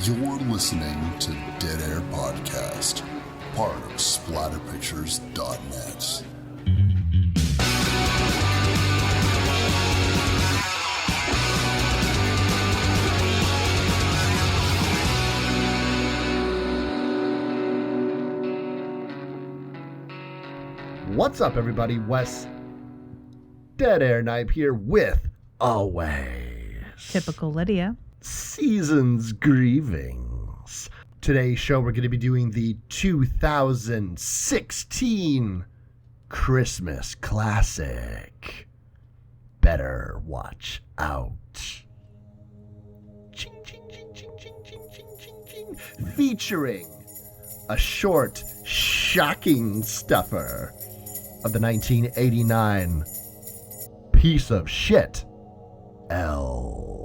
You're listening to Dead Air Podcast, part of splatterpictures.net. What's up, everybody? Wes Dead Air Knipe here with always Typical Lydia. Season's Grievings. Today's show, we're going to be doing the 2016 Christmas classic, Better Watch Out. Ching, ching, ching, ching, ching, ching, ching, ching, ching. Featuring a short, shocking stuffer of the 1989 piece of shit, Elves.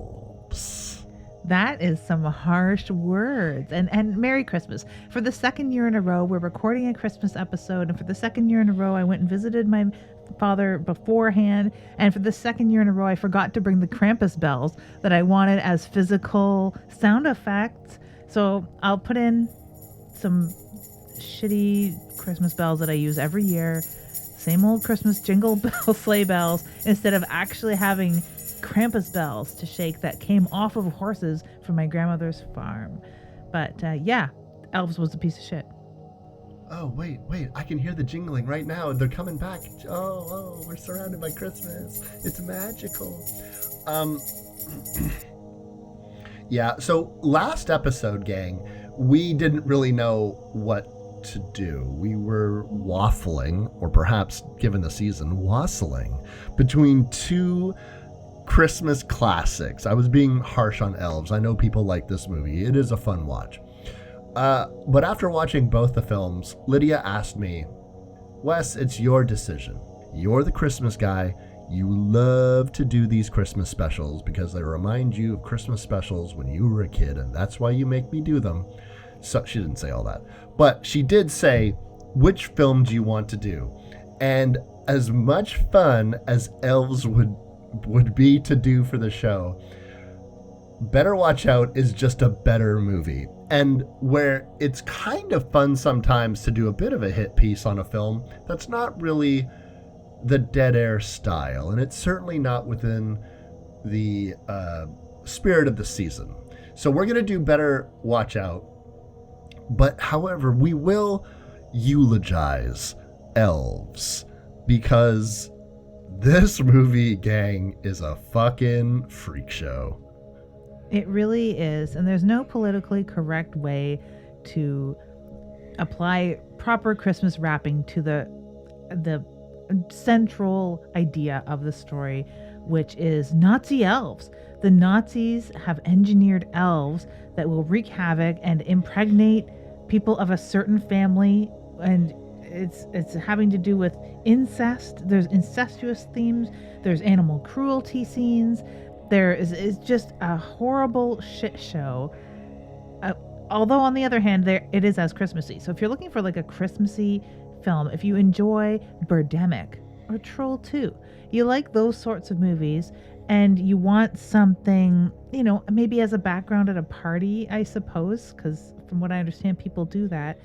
That is some harsh words. And Merry Christmas. For the second year in a row, we're recording a Christmas episode. And for the second year in a row, I went and visited my father beforehand. And for the second year in a row, I forgot to bring the Krampus bells that I wanted as physical sound effects. So I'll put in some shitty Christmas bells that I use every year. Same old Christmas jingle bell sleigh bells, instead of actually having Krampus bells to shake that came off of horses from my grandmother's farm. But yeah, Elves was a piece of shit. Oh, wait, I can hear the jingling right now. They're coming back. Oh, we're surrounded by Christmas. It's magical. Yeah, so last episode, gang, we didn't really know what to do. We were waffling, or perhaps given the season, wassailing between two Christmas classics. I was being harsh on Elves. I know people like this movie. It is a fun watch. But after watching both the films, Lydia asked me, Wes, it's your decision. You're the Christmas guy. You love to do these Christmas specials because they remind you of Christmas specials when you were a kid, and that's why you make me do them. So she didn't say all that, but she did say, which film do you want to do? And as much fun as Elves would be to do for the show, Better Watch Out is just a better movie. And where it's kind of fun sometimes to do a bit of a hit piece on a film, that's not really the Dead Air style, and it's certainly not within the spirit of the season. So we're going to do Better Watch Out. But however, we will eulogize Elves because this movie, gang, is a fucking freak show. It really is. And there's no politically correct way to apply proper Christmas wrapping to the central idea of the story, which is Nazi elves. The Nazis have engineered elves that will wreak havoc and impregnate people of a certain family, and it's having to do with incest. There's incestuous themes. There's animal cruelty scenes. There is just a horrible shit show. Although on the other hand, it is as Christmassy. So if you're looking for like a Christmassy film, if you enjoy Birdemic or Troll 2, you like those sorts of movies, and you want something, maybe as a background at a party, I suppose, because from what I understand, people do that.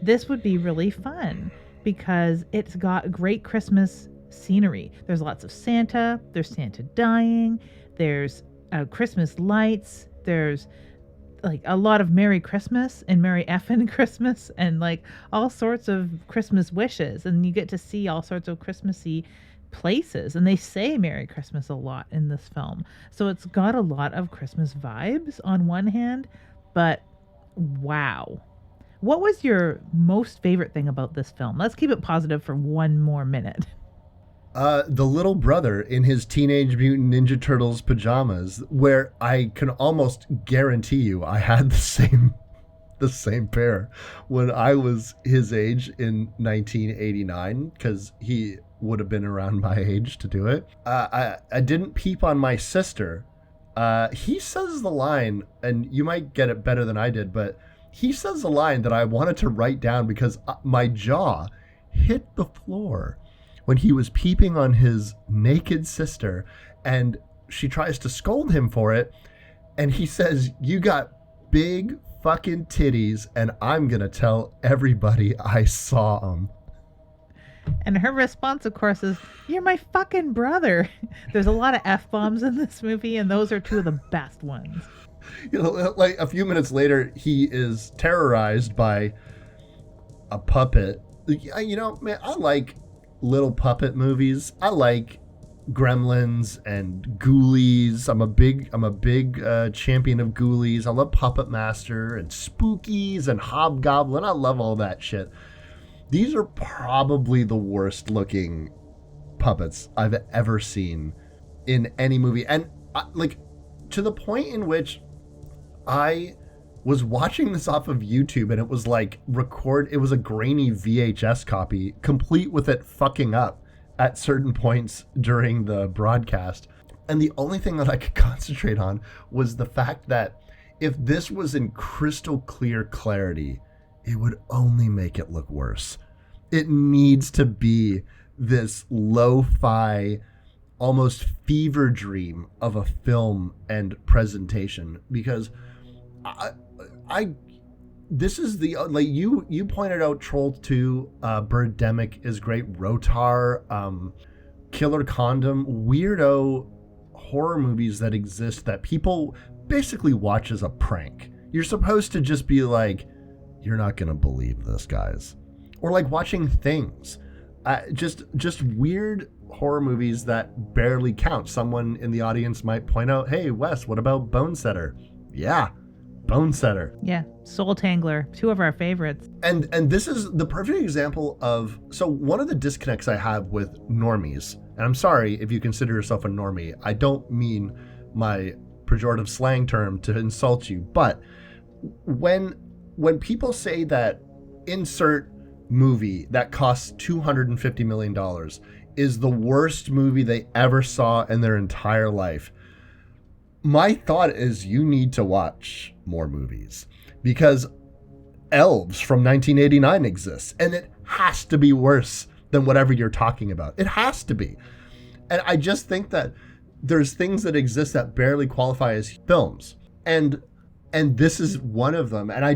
This would be really fun because it's got great Christmas scenery. There's lots of Santa. There's Santa dying. There's Christmas lights. There's like a lot of Merry Christmas and Merry effing Christmas and like all sorts of Christmas wishes. And you get to see all sorts of Christmassy places, and they say Merry Christmas a lot in this film. So it's got a lot of Christmas vibes on one hand, but wow. What was your most favorite thing about this film? Let's keep it positive for one more minute. The little brother in his Teenage Mutant Ninja Turtles pajamas, where I can almost guarantee you I had the same pair when I was his age in 1989, because he would have been around my age to do it. I didn't peep on my sister. He says the line, and you might get it better than I did, but he says the line that I wanted to write down because my jaw hit the floor when he was peeping on his naked sister, and she tries to scold him for it, and he says, "You got big fucking titties, and I'm gonna tell everybody I saw them. And her response, of course, is, "You're my fucking brother." There's a lot of F-bombs in this movie, and those are two of the best ones. You know, like a few minutes later, he is terrorized by a puppet. You know, man, I like little puppet movies. I like Gremlins and Ghoulies. I'm a big champion of Ghoulies. I love Puppet Master and Spookies and Hobgoblin. I love all that shit. These are probably the worst looking puppets I've ever seen in any movie. And like, to the point in which I was watching this off of YouTube, and it was like it was a grainy VHS copy, complete with it fucking up at certain points during the broadcast. And the only thing that I could concentrate on was the fact that if this was in crystal clear clarity, it would only make it look worse. It needs to be this lo-fi, almost fever dream of a film and presentation, because this is the, like, you pointed out Troll 2, Birdemic is great, Rotar, Killer Condom, weirdo horror movies that exist that people basically watch as a prank. You're supposed to just be like, you're not gonna believe this, guys. Or like watching Things, just weird horror movies that barely count. Someone in the audience might point out, "Hey, Wes, what about Bone Setter?" Yeah, Bone Setter. Yeah, Soul Tangler, two of our favorites. And this is the perfect example of, so one of the disconnects I have with normies, and I'm sorry if you consider yourself a normie, I don't mean my pejorative slang term to insult you, but when people say that insert movie that costs $250 million is the worst movie they ever saw in their entire life, my thought is you need to watch more movies, because Elves from 1989 exists, and it has to be worse than whatever you're talking about. It has to be. And I just think that there's things that exist that barely qualify as films, and this is one of them. And I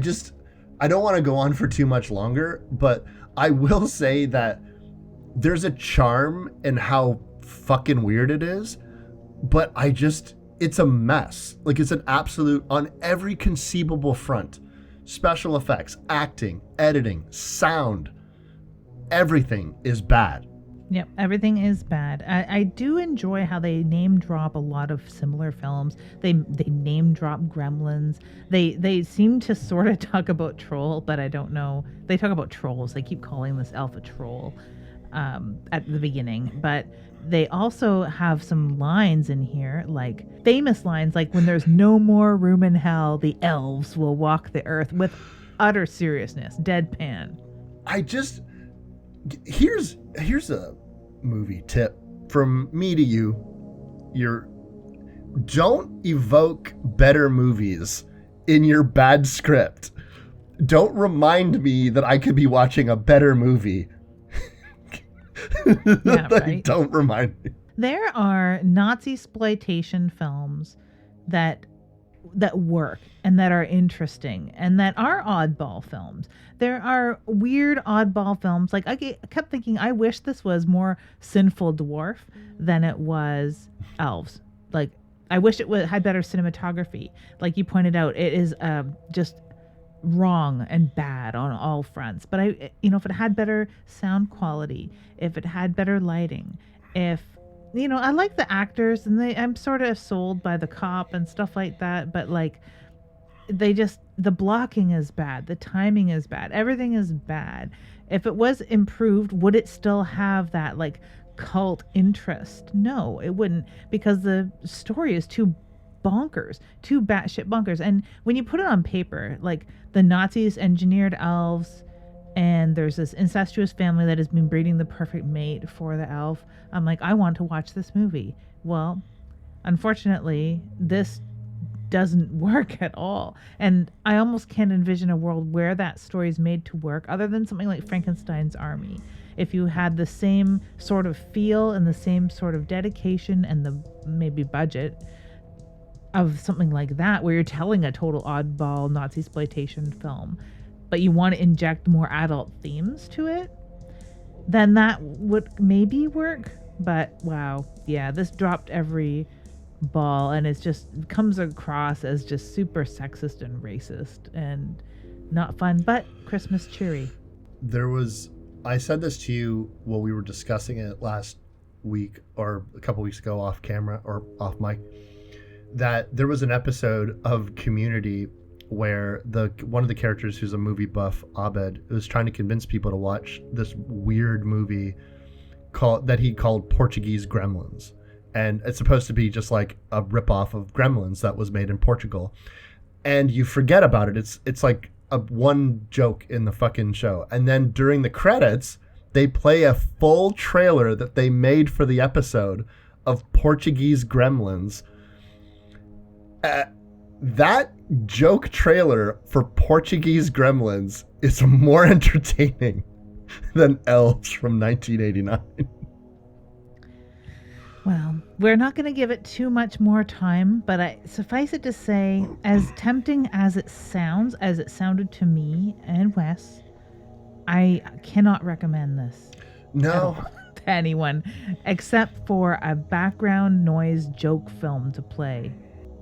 don't want to go on for too much longer, but I will say that there's a charm in how fucking weird it is, but it's a mess. Like, it's an absolute, on every conceivable front. Special effects, acting, editing, sound, everything is bad. Yep, everything is bad. I do enjoy how they name drop a lot of similar films. They name drop Gremlins. They seem to sort of talk about Troll, but I don't know. They talk about trolls. They keep calling this elf a troll at the beginning. But they also have some lines in here, like famous lines, like, "When there's no more room in hell, the elves will walk the earth," with utter seriousness, deadpan. Here's a movie tip from me to you. Don't evoke better movies in your bad script. Don't remind me that I could be watching a better movie. Yeah, right? Don't remind me. There are Nazi-sploitation films that work and that are interesting and that are oddball films. There are weird oddball films. Like, I kept thinking, I wish this was more Sinful Dwarf than it was Elves. Like, I wish it had better cinematography. Like you pointed out, it is just wrong and bad on all fronts. But if it had better sound quality, if it had better lighting, I like the actors, and I'm sort of sold by the cop and stuff like that, but like, the blocking is bad, the timing is bad, everything is bad. If it was improved, would it still have that like cult interest? No, it wouldn't, because the story is too bonkers, too batshit bonkers. And when you put it on paper, like, the Nazis engineered elves, and there's this incestuous family that has been breeding the perfect mate for the elf, I'm like, I want to watch this movie. Well, unfortunately, this doesn't work at all. And I almost can't envision a world where that story is made to work, other than something like Frankenstein's Army. If you had the same sort of feel and the same sort of dedication and the maybe budget, of something like that, where you're telling a total oddball Nazi exploitation film, but you want to inject more adult themes to it, then that would maybe work. But wow, yeah, this dropped every ball, and it's just comes across as just super sexist and racist and not fun, but Christmas cheery. I said this to you while we were discussing it last week or a couple weeks ago off camera or off mic, that there was an episode of Community where one of the characters, who's a movie buff, Abed, was trying to convince people to watch this weird movie that he called Portuguese Gremlins. And it's supposed to be just like a ripoff of Gremlins that was made in Portugal. And you forget about it. It's like a one joke in the fucking show. And then during the credits, they play a full trailer that they made for the episode of Portuguese Gremlins. That joke trailer for Portuguese Gremlins is more entertaining than Elves from 1989. Well, we're not going to give it too much more time, but suffice it to say, as tempting as it sounded to me and Wes, I cannot recommend this. No. To anyone, except for a background noise joke film to play.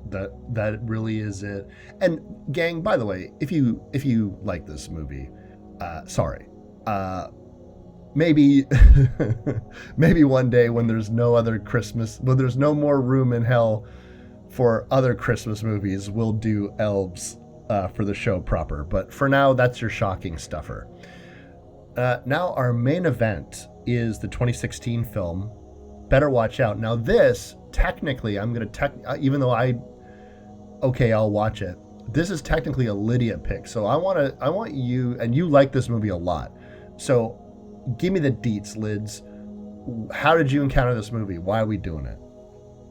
That really is it. And gang, by the way, if you like this movie, sorry. Maybe one day when there's no other Christmas, when there's no more room in hell for other Christmas movies, we'll do Elves for the show proper. But for now, that's your shocking stuffer. Now our main event is the 2016 film Better Watch Out. Now this, technically, even though I'll watch it. This is technically a Lydia pick. So I want you, and you like this movie a lot. So give me the deets, Lids. How did you encounter this movie? Why are we doing it?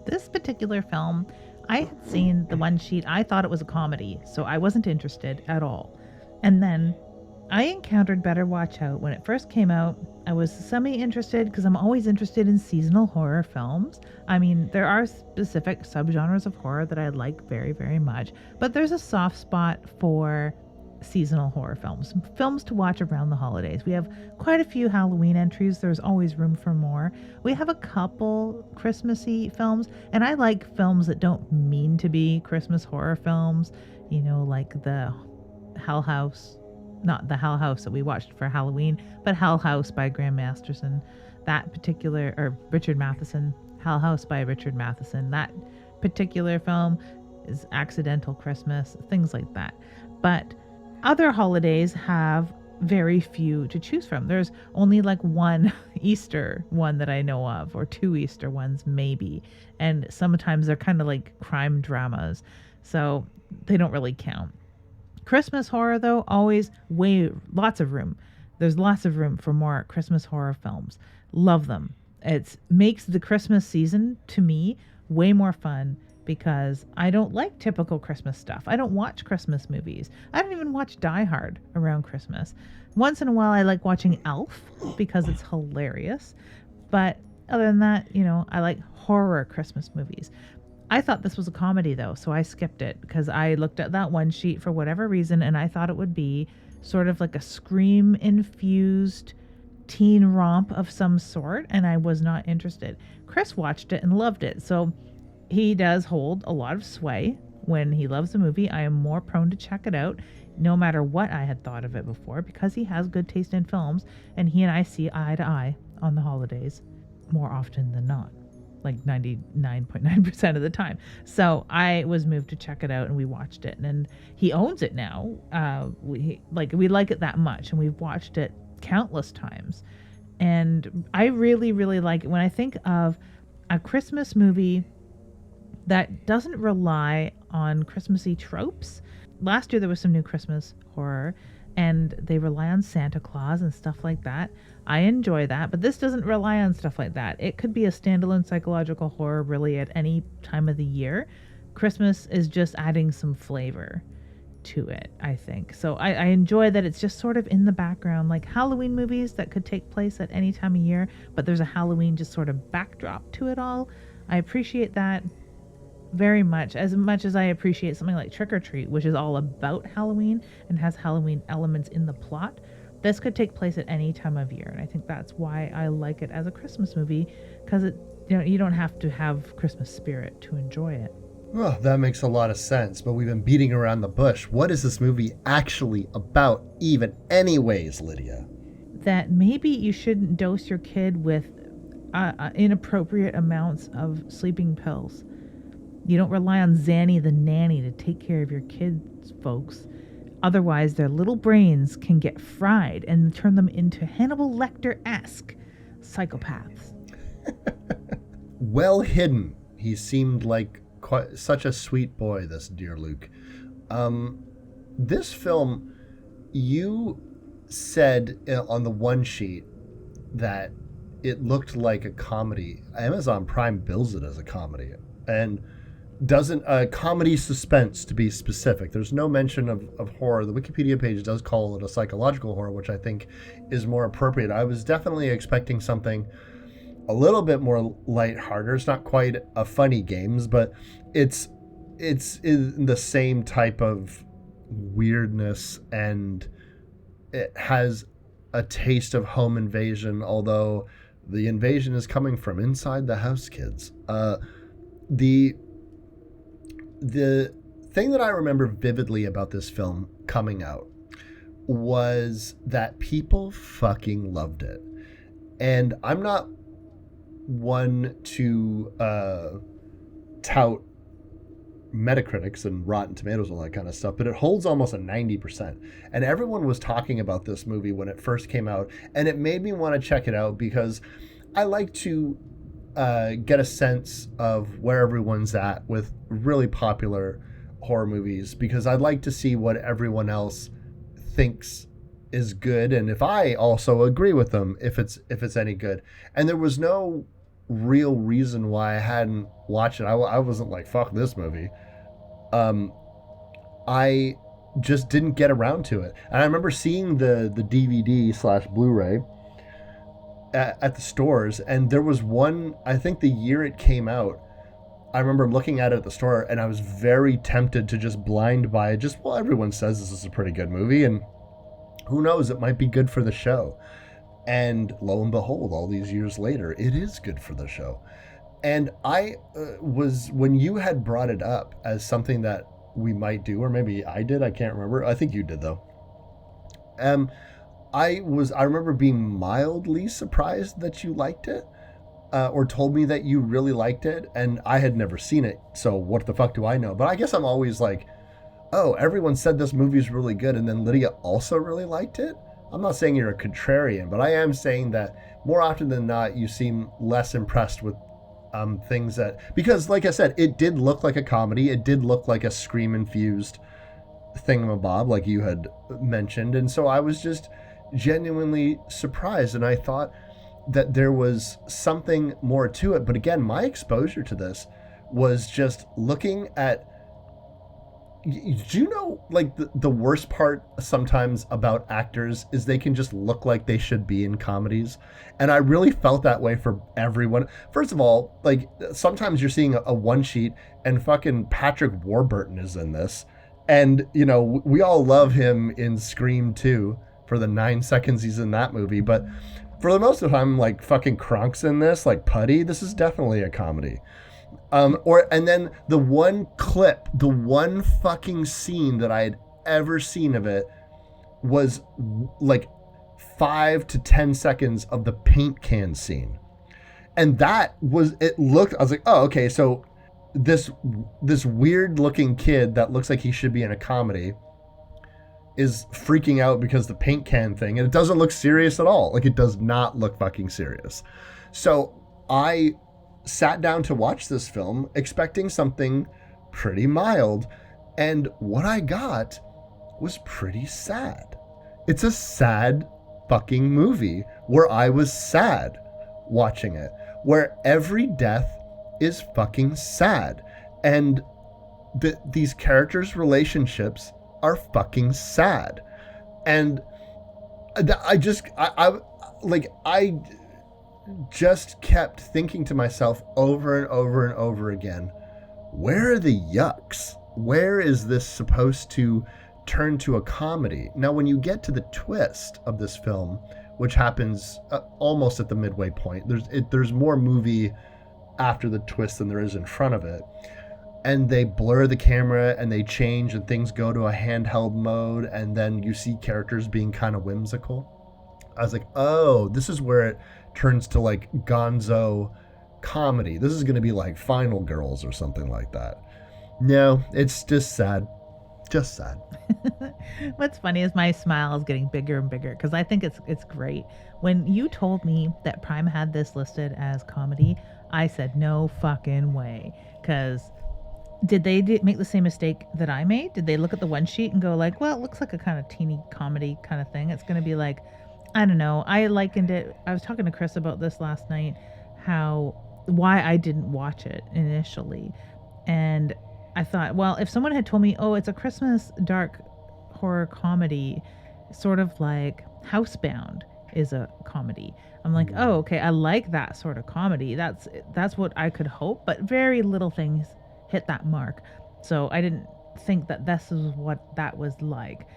This particular film, I had seen the one sheet. I thought it was a comedy, so I wasn't interested at all. And then I encountered Better Watch Out when it first came out. I was semi-interested because I'm always interested in seasonal horror films. I mean, there are specific subgenres of horror that I like very, very much, but there's a soft spot for seasonal horror films to watch around the holidays. We have quite a few Halloween entries. There's always room for more. We have a couple Christmassy films, and I like films that don't mean to be Christmas horror films, like the Hell House. Not the Hell House that we watched for Halloween, but Hell House by Graham Masterson. Or Richard Matheson. Hell House by Richard Matheson. That particular film is Accidental Christmas, things like that. But other holidays have very few to choose from. There's only like one Easter one that I know of, or two Easter ones maybe. And sometimes they're kind of like crime dramas, so they don't really count. Christmas horror, though, always lots of room. There's lots of room for more Christmas horror films. Love them. It makes the Christmas season, to me, way more fun because I don't like typical Christmas stuff. I don't watch Christmas movies. I don't even watch Die Hard around Christmas. Once in a while, I like watching Elf because it's hilarious. But other than that, I like horror Christmas movies. I thought this was a comedy, though, so I skipped it because I looked at that one sheet for whatever reason, and I thought it would be sort of like a Scream-infused teen romp of some sort, and I was not interested. Chris watched it and loved it, so he does hold a lot of sway. When he loves a movie, I am more prone to check it out, no matter what I had thought of it before, because he has good taste in films, and he and I see eye to eye on the holidays more often than not. Like 99.9% of the time. So I was moved to check it out, and we watched it, and he owns it now. We like it that much, and we've watched it countless times. And I really, really like it. When I think of a Christmas movie that doesn't rely on Christmassy tropes. Last year there was some new Christmas horror, and they rely on Santa Claus and stuff like that. I enjoy that, but this doesn't rely on stuff like that. It could be a standalone psychological horror really at any time of the year. Christmas is just adding some flavor to it, I think. So I enjoy that it's just sort of in the background, like Halloween movies that could take place at any time of year, but there's a Halloween just sort of backdrop to it all. I appreciate that. very much as I appreciate something like Trick or Treat, which is all about Halloween and has Halloween elements in the plot, this could take place at any time of year. And I think that's why I like it as a Christmas movie, because you don't have to have Christmas spirit to enjoy it. Well, that makes a lot of sense, but we've been beating around the bush. What is this movie actually about even anyways, Lydia? That maybe you shouldn't dose your kid with inappropriate amounts of sleeping pills. You don't rely on Zanny the nanny to take care of your kids, folks. Otherwise, their little brains can get fried and turn them into Hannibal Lecter-esque psychopaths. Well hidden. He seemed like such a sweet boy, this dear Luke. This film, you said on the one sheet that it looked like a comedy. Amazon Prime bills it as a comedy, and doesn't comedy suspense, to be specific. There's no mention of horror. The Wikipedia page does call it a psychological horror, which I think is more appropriate. I was definitely expecting something a little bit more lighthearted. It's not quite a Funny Games, but it's in the same type of weirdness, and it has a taste of home invasion, although the invasion is coming from inside the house, kids. The thing that I remember vividly about this film coming out was that people fucking loved it. And I'm not one to tout Metacritics and Rotten Tomatoes, all that kind of stuff, but it holds almost a 90%. And everyone was talking about this movie when it first came out, and it made me want to check it out because I like to get a sense of where everyone's at with really popular horror movies, because I'd like to see what everyone else thinks is good, and if I also agree with them, if it's any good. And there was no real reason why I hadn't watched it. I wasn't like, fuck this movie. I just didn't get around to it. And I remember seeing the DVD/Blu-ray at the stores, and there was one, I think the year it came out, I remember looking at it at the store, and I was very tempted to just blind buy it. Just, well, everyone says this is a pretty good movie, and who knows, it might be good for the show. And lo and behold, all these years later, it is good for the show. And I was, when you had brought it up as something that we might do, or maybe I did, I can't remember. I think you did, though. I remember being mildly surprised that you liked it, or told me that you really liked it, and I had never seen it, so what the fuck do I know? But I guess I'm always like, oh, everyone said this movie's really good, and then Lydia also really liked it? I'm not saying you're a contrarian, but I am saying that more often than not, you seem less impressed with things that, because like I said, it did look like a comedy, it did look like a Scream-infused thingamabob, like you had mentioned, and so I was just genuinely surprised, and I thought that there was something more to it. But again, my exposure to this was just looking at, do you know, like the worst part sometimes about actors is they can just look like they should be in comedies, and I really felt that way for everyone. First of all, like sometimes you're seeing a one sheet and fucking Patrick Warburton is in this, and you know, we all love him in Scream 2 for the 9 seconds he's in that movie, but for the most of the time, like fucking Kronk's in this, like Putty, this is definitely a comedy. And then the one clip, the one fucking scene that I had ever seen of it was like 5 to 10 seconds of the paint can scene. And that was, it looked, I was like, oh, okay, so this weird looking kid that looks like he should be in a comedy is freaking out because the paint can thing, and it doesn't look serious at all. Like, it does not look fucking serious. So I sat down to watch this film expecting something pretty mild, and what I got was pretty sad. It's a sad fucking movie where I was sad watching it, where every death is fucking sad, and these characters' relationships are fucking sad. And I just kept thinking to myself over and over and over again, where are the yucks? Where is this supposed to turn to a comedy? Now, when you get to the twist of this film, which happens almost at the midway point, there's more movie after the twist than there is in front of it. And they blur the camera and they change and things go to a handheld mode, and then you see characters being kind of whimsical. I was like, oh, this is where it turns to like gonzo comedy. This is going to be like Final Girls or something like that. No, it's just sad. Just sad. What's funny is my smile is getting bigger and bigger because I think it's great. When you told me that Prime had this listed as comedy, I said no fucking way. Because did they make the same mistake that I made? Did they look at the one sheet and go like, well, it looks like a kind of teeny comedy kind of thing. It's going to be like, I don't know. I likened it. I was talking to Chris about this last night, why I didn't watch it initially. And I thought, well, if someone had told me, oh, it's a Christmas dark horror comedy, sort of like Housebound is a comedy. I'm like, oh, okay, I like that sort of comedy. That's what I could hope, but very little things hit that mark. So I didn't think that this is what that was like.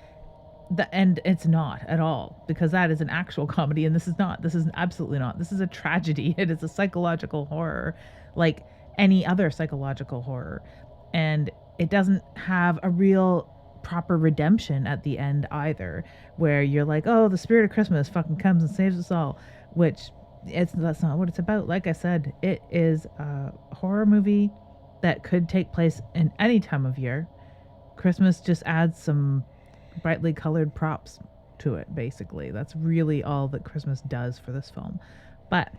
And it's not at all, because that is an actual comedy, and this is not. This is absolutely not. This is a tragedy. It is a psychological horror, like any other psychological horror. And it doesn't have a real proper redemption at the end either, where you're like, oh, the spirit of Christmas fucking comes and saves us all, which that's not what it's about. Like I said, it is a horror movie that could take place in any time of year. Christmas just adds some brightly colored props to it, basically. That's really all that Christmas does for this film. But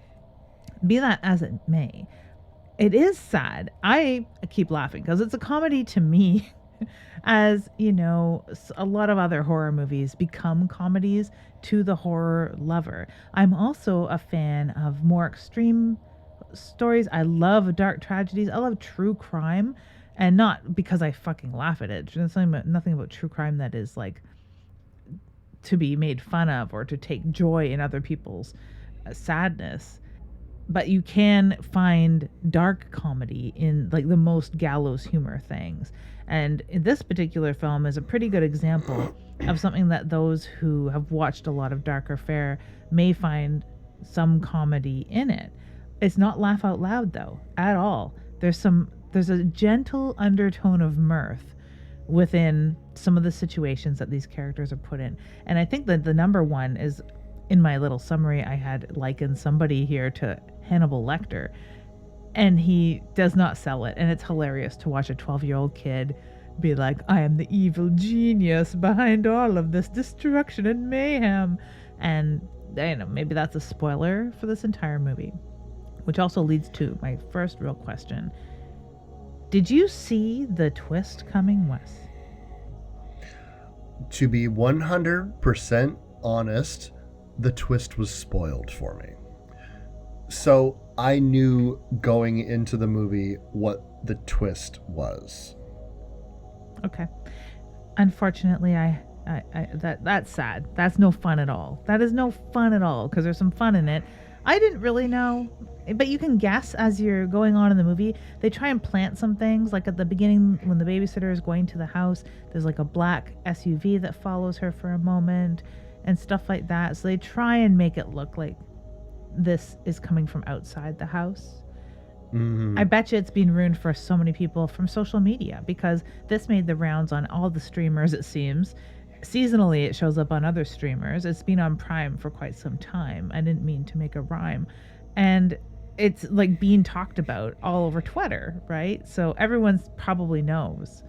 be that as it may, it is sad. I keep laughing because it's a comedy to me, as you know, a lot of other horror movies become comedies to the horror lover. I'm also a fan of more extreme stories. I love dark tragedies. I love true crime, and not because I fucking laugh at it. There's nothing about true crime that is like to be made fun of or to take joy in other people's sadness. But you can find dark comedy in like the most gallows humor things. And this particular film is a pretty good example of something that those who have watched a lot of darker fare may find some comedy in it. It's not laugh out loud though, at all. There's a gentle undertone of mirth within some of the situations that these characters are put in. And I think that the number one is, in my little summary, I had likened somebody here to Hannibal Lecter, and he does not sell it. And it's hilarious to watch a 12-year-old kid be like, I am the evil genius behind all of this destruction and mayhem. And I know maybe that's a spoiler for this entire movie, which also leads to my first real question. Did you see the twist coming, Wes? To be 100% honest, the twist was spoiled for me. So I knew going into the movie what the twist was. Okay. Unfortunately, that's sad. That's no fun at all. That is no fun at all, because there's some fun in it. I didn't really know, but you can guess as you're going on in the movie. They try and plant some things, like at the beginning when the babysitter is going to the house, there's like a black SUV that follows her for a moment and stuff like that. So they try and make it look like this is coming from outside the house. I bet you it's been ruined for so many people from social media, because this made the rounds on all the streamers, it seems. Seasonally, it shows up on other streamers. It's been on Prime for quite some time. I didn't mean to make a rhyme. And it's like being talked about all over Twitter, right? So everyone probably knows.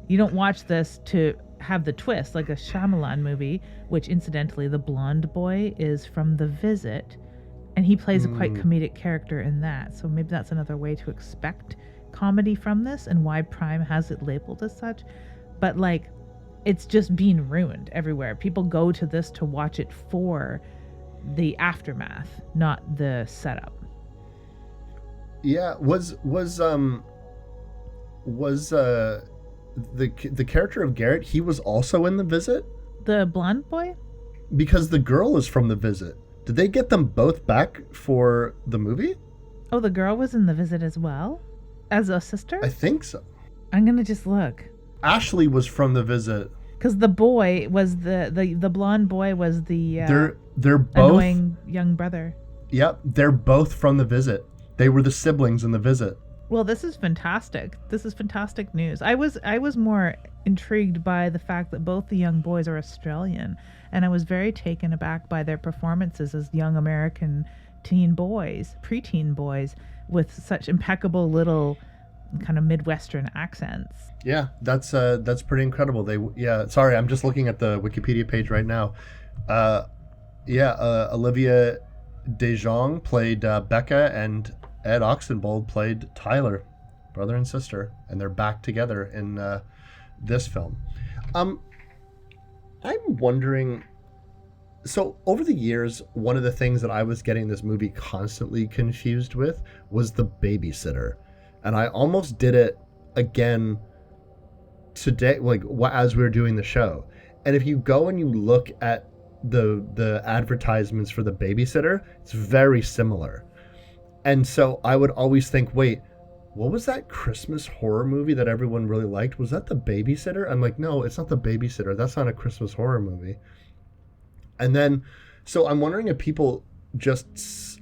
You don't watch this to have the twist like a Shyamalan movie, which incidentally, the blonde boy is from The Visit, and he plays a quite comedic character in that. So maybe that's another way to expect comedy from this, and why Prime has it labeled as such. But like, it's just being ruined everywhere. People go to this to watch it for the aftermath, not the setup. Yeah, was the character of Garrett, he was also in The Visit? The blonde boy? Because the girl is from The Visit. Did they get them both back for the movie? Oh, the girl was in The Visit as well? as a sister? I think so. I'm gonna just look. Ashley was from The Visit. Because the boy was the blonde boy was the They're both annoying young brother. Yep, they're both from The Visit. They were the siblings in The Visit. Well, this is fantastic. This is fantastic news. I was more intrigued by the fact that both the young boys are Australian, and I was very taken aback by their performances as young American preteen boys, with such impeccable little kind of Midwestern accents. Yeah, that's pretty incredible. Sorry, I'm just looking at the Wikipedia page right now. Olivia DeJong played Becca, and Ed Oxenbould played Tyler, brother and sister, and they're back together in this film. I'm wondering, so over the years, one of the things that I was getting this movie constantly confused with was the babysitter. And I almost did it again today, as we were doing the show. And if you go and you look at the advertisements for the babysitter, it's very similar. And so I would always think, wait, what was that Christmas horror movie that everyone really liked? Was that The Babysitter? I'm like, no, it's not The Babysitter. That's not a Christmas horror movie. And then, so I'm wondering if people just...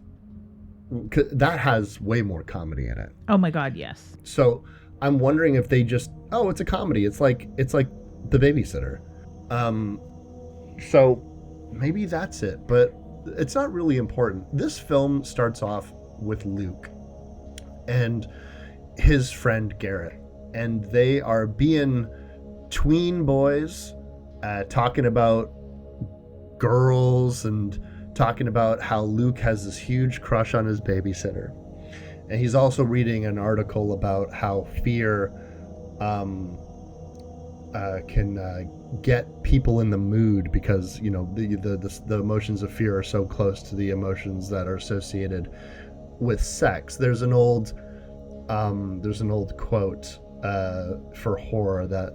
that has way more comedy in it. Oh my God, yes. So I'm wondering if they just, it's a comedy. It's like The Babysitter. So maybe that's it, but it's not really important. This film starts off with Luke and his friend Garrett, and they are being tween boys, talking about girls and talking about how Luke has this huge crush on his babysitter. And he's also reading an article about how fear can get people in the mood, because the emotions of fear are so close to the emotions that are associated with sex. There's an old quote for horror that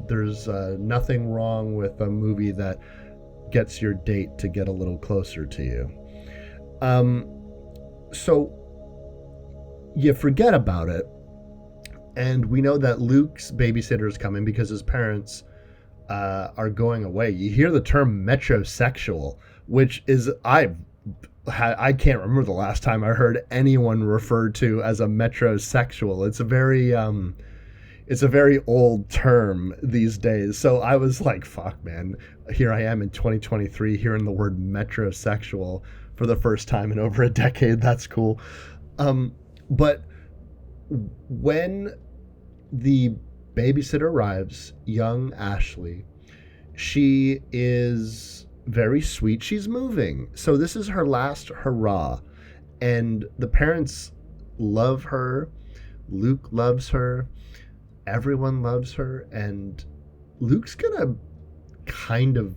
there's nothing wrong with a movie that gets your date to get a little closer to you. So you forget about it, and we know that Luke's babysitter is coming because his parents are going away. You hear the term metrosexual, which is I can't remember the last time I heard anyone referred to as a metrosexual. It's a very old term these days. So I was like, fuck, man. Here I am in 2023 hearing the word metrosexual for the first time in over a decade. That's cool. But when the babysitter arrives, young Ashley, she is very sweet. She's moving. So this is her last hurrah. And the parents love her. Luke loves her. Everyone loves her. And Luke's gonna kind of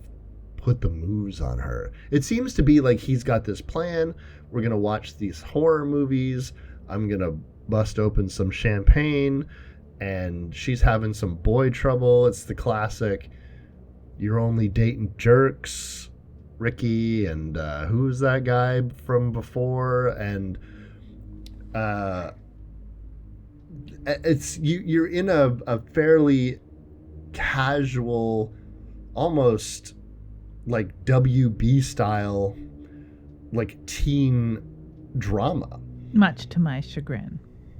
put the moves on her. It seems to be like he's got this plan. We're gonna watch these horror movies. I'm gonna bust open some champagne. And she's having some boy trouble. It's the classic, you're only dating jerks, Ricky, and who's that guy from before? And it's you're in a fairly casual, almost like WB style, like teen drama. Much to my chagrin,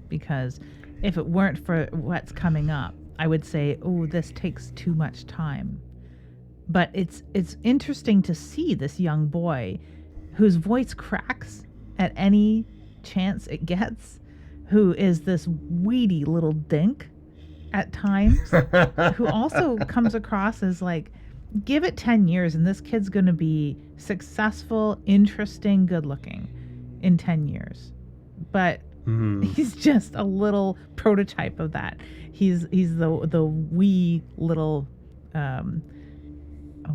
because if it weren't for what's coming up, I would say, oh, this takes too much time. But it's interesting to see this young boy whose voice cracks at any chance it gets, who is this weedy little dink at times, who also comes across as like, give it 10 years and this kid's going to be successful, interesting, good looking in 10 years. But he's just a little prototype of that. He's the wee little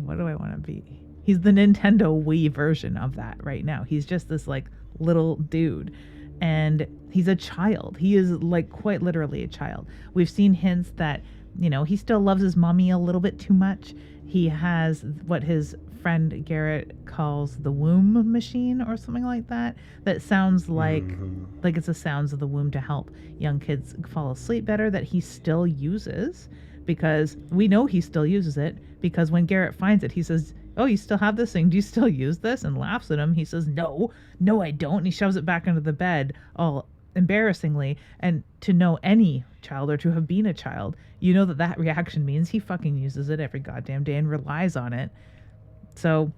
what do I want to be? He's the Nintendo Wii version of that right now. He's just this like little dude, and he's a child. He is like quite literally a child. We've seen hints that he still loves his mommy a little bit too much. He has what his friend Garrett calls the womb machine or something like that. That sounds like it's the sounds of the womb to help young kids fall asleep better, that he still uses, because we know he still uses it, because when Garrett finds it, he says, "Oh, you still have this thing? Do you still use this?" and laughs at him. He says, No, I don't. And he shoves it back under the bed all embarrassingly. And to know any child, or to have been a child, you know that reaction means he fucking uses it every goddamn day and relies on it. So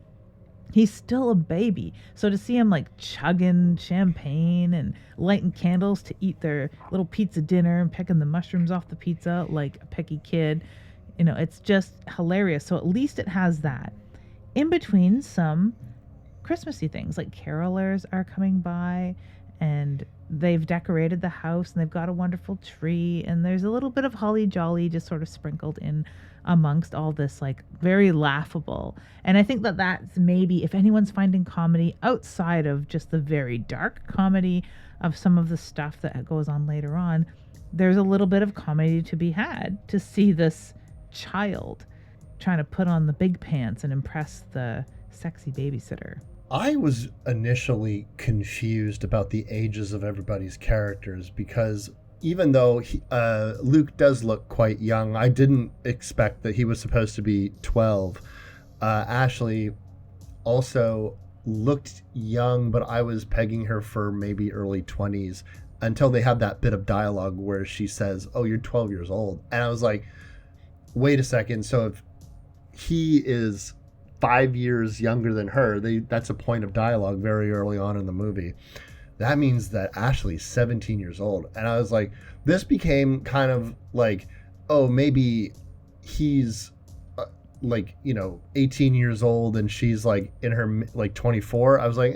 he's still a baby. So to see him like chugging champagne and lighting candles to eat their little pizza dinner and pecking the mushrooms off the pizza like a picky kid, it's just hilarious. So at least it has that. In between, some Christmassy things, like carolers are coming by, and they've decorated the house, and they've got a wonderful tree, and there's a little bit of holly jolly just sort of sprinkled in amongst all this, like very laughable. And I think that that's maybe, if anyone's finding comedy outside of just the very dark comedy of some of the stuff that goes on later on, there's a little bit of comedy to be had to see this child trying to put on the big pants and impress the sexy babysitter. I was initially confused about the ages of everybody's characters, because even though Luke does look quite young, I didn't expect that he was supposed to be 12. Ashley also looked young, but I was pegging her for maybe early 20s until they had that bit of dialogue where she says, "Oh, you're 12 years old." And I was like, wait a second. So if he is 5 years younger than her, that's a point of dialogue very early on in the movie. That means that Ashley's 17 years old. And I was like, this became kind of like, oh, maybe he's 18 years old and she's like in her 24. I was like,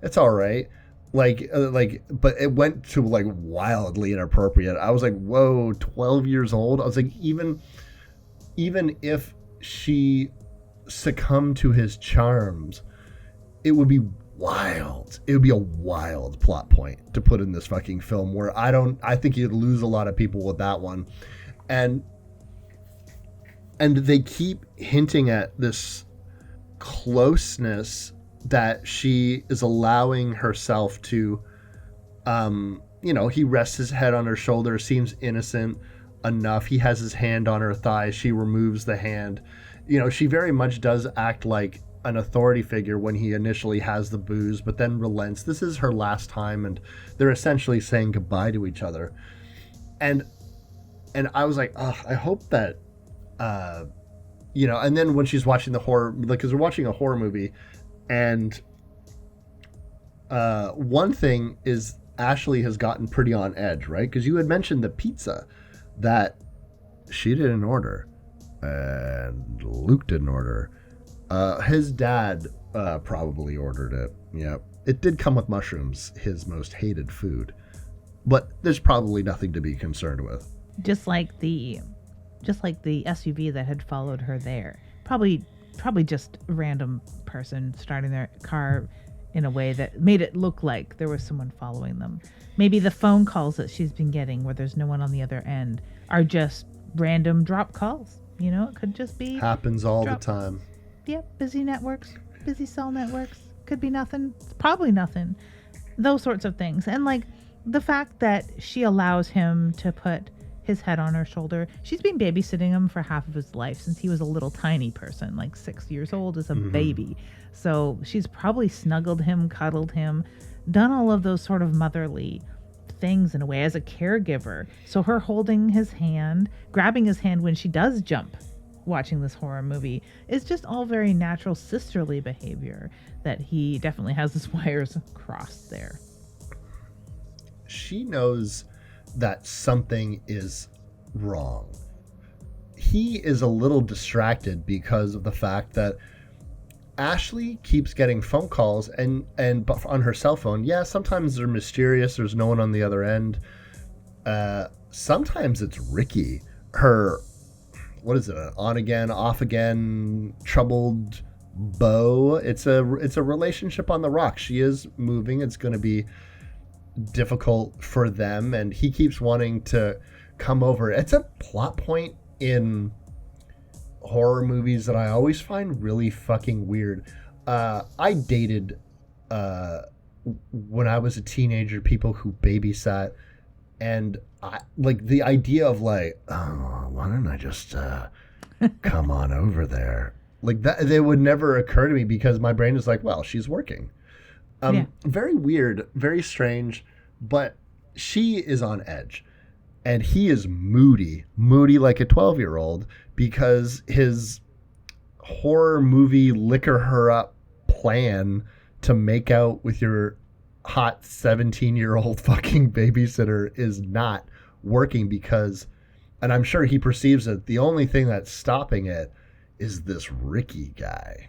it's all right. But it went to like wildly inappropriate. I was like, whoa, 12 years old. I was like, even if she succumb to his charms, it would be wild. It would be a wild plot point to put in this fucking film, where I think you'd lose a lot of people with that one. And they keep hinting at this closeness that she is allowing herself to, he rests his head on her shoulder, seems innocent enough. He has his hand on her thigh. She removes the hand. She very much does act like an authority figure when he initially has the booze, but then relents. This is her last time, and they're essentially saying goodbye to each other. And I was like, I hope that, and then when she's watching the horror, because we're watching a horror movie, and one thing is Ashley has gotten pretty on edge, right? Because you had mentioned the pizza that she didn't order. And Luke didn't order. His dad probably ordered it. Yeah, it did come with mushrooms, his most hated food. But there's probably nothing to be concerned with. Just like the SUV that had followed her there. Probably just a random person starting their car in a way that made it look like there was someone following them. Maybe the phone calls that she's been getting where there's no one on the other end are just random drop calls. It could just be... Happens all the time. Yep, busy networks, busy cell networks. Could be nothing. It's probably nothing. Those sorts of things. And like the fact that she allows him to put his head on her shoulder. She's been babysitting him for half of his life since he was a little tiny person, like 6 years old as a baby. So she's probably snuggled him, cuddled him, done all of those sort of motherly things in a way as a caregiver. So her holding his hand, grabbing his hand when she does jump watching this horror movie is just all very natural sisterly behavior that he definitely has his wires crossed there. She knows that something is wrong. He is a little distracted because of the fact that Ashley keeps getting phone calls and on her cell phone. Yeah, sometimes they're mysterious. There's no one on the other end. Sometimes it's Ricky. Her, what is it? An on again, off again, troubled beau. It's a relationship on the rocks. She is moving. It's going to be difficult for them, and he keeps wanting to come over. It's a plot point in horror movies that I always find really fucking weird. I dated when I was a teenager people who babysat, and I like the idea of like, oh, why don't I just come on over there? Like that, it would never occur to me because my brain is like, well, she's working. Very weird, very strange, but she is on edge. And he is moody like a 12-year-old because his horror movie liquor her up plan to make out with your hot 17-year-old fucking babysitter is not working because, and I'm sure he perceives it, the only thing that's stopping it is this Ricky guy.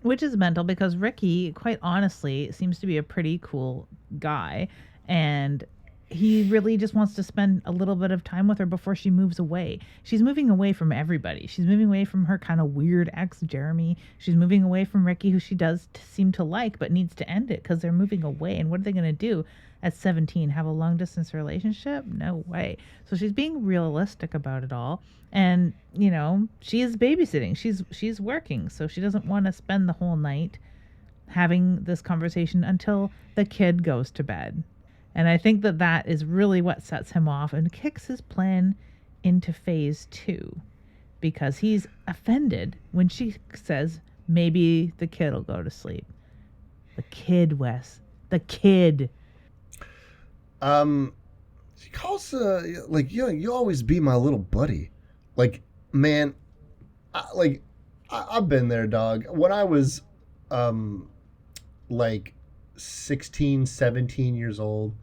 Which is mental because Ricky, quite honestly, seems to be a pretty cool guy. And he really just wants to spend a little bit of time with her before she moves away. She's moving away from everybody. She's moving away from her kind of weird ex, Jeremy. She's moving away from Ricky, who she does seem to like, but needs to end it because they're moving away. And what are they going to do at 17? Have a long distance relationship? No way. So she's being realistic about it all. And, you know, she is babysitting. She's working. So she doesn't want to spend the whole night having this conversation until the kid goes to bed. And I think that is really what sets him off and kicks his plan into phase 2 because he's offended when she says maybe the kid will go to sleep. The kid, Wes. The kid. She calls, like, you always be my little buddy. Like, man, I've been there, dog. When I was, like 16, 17 years old,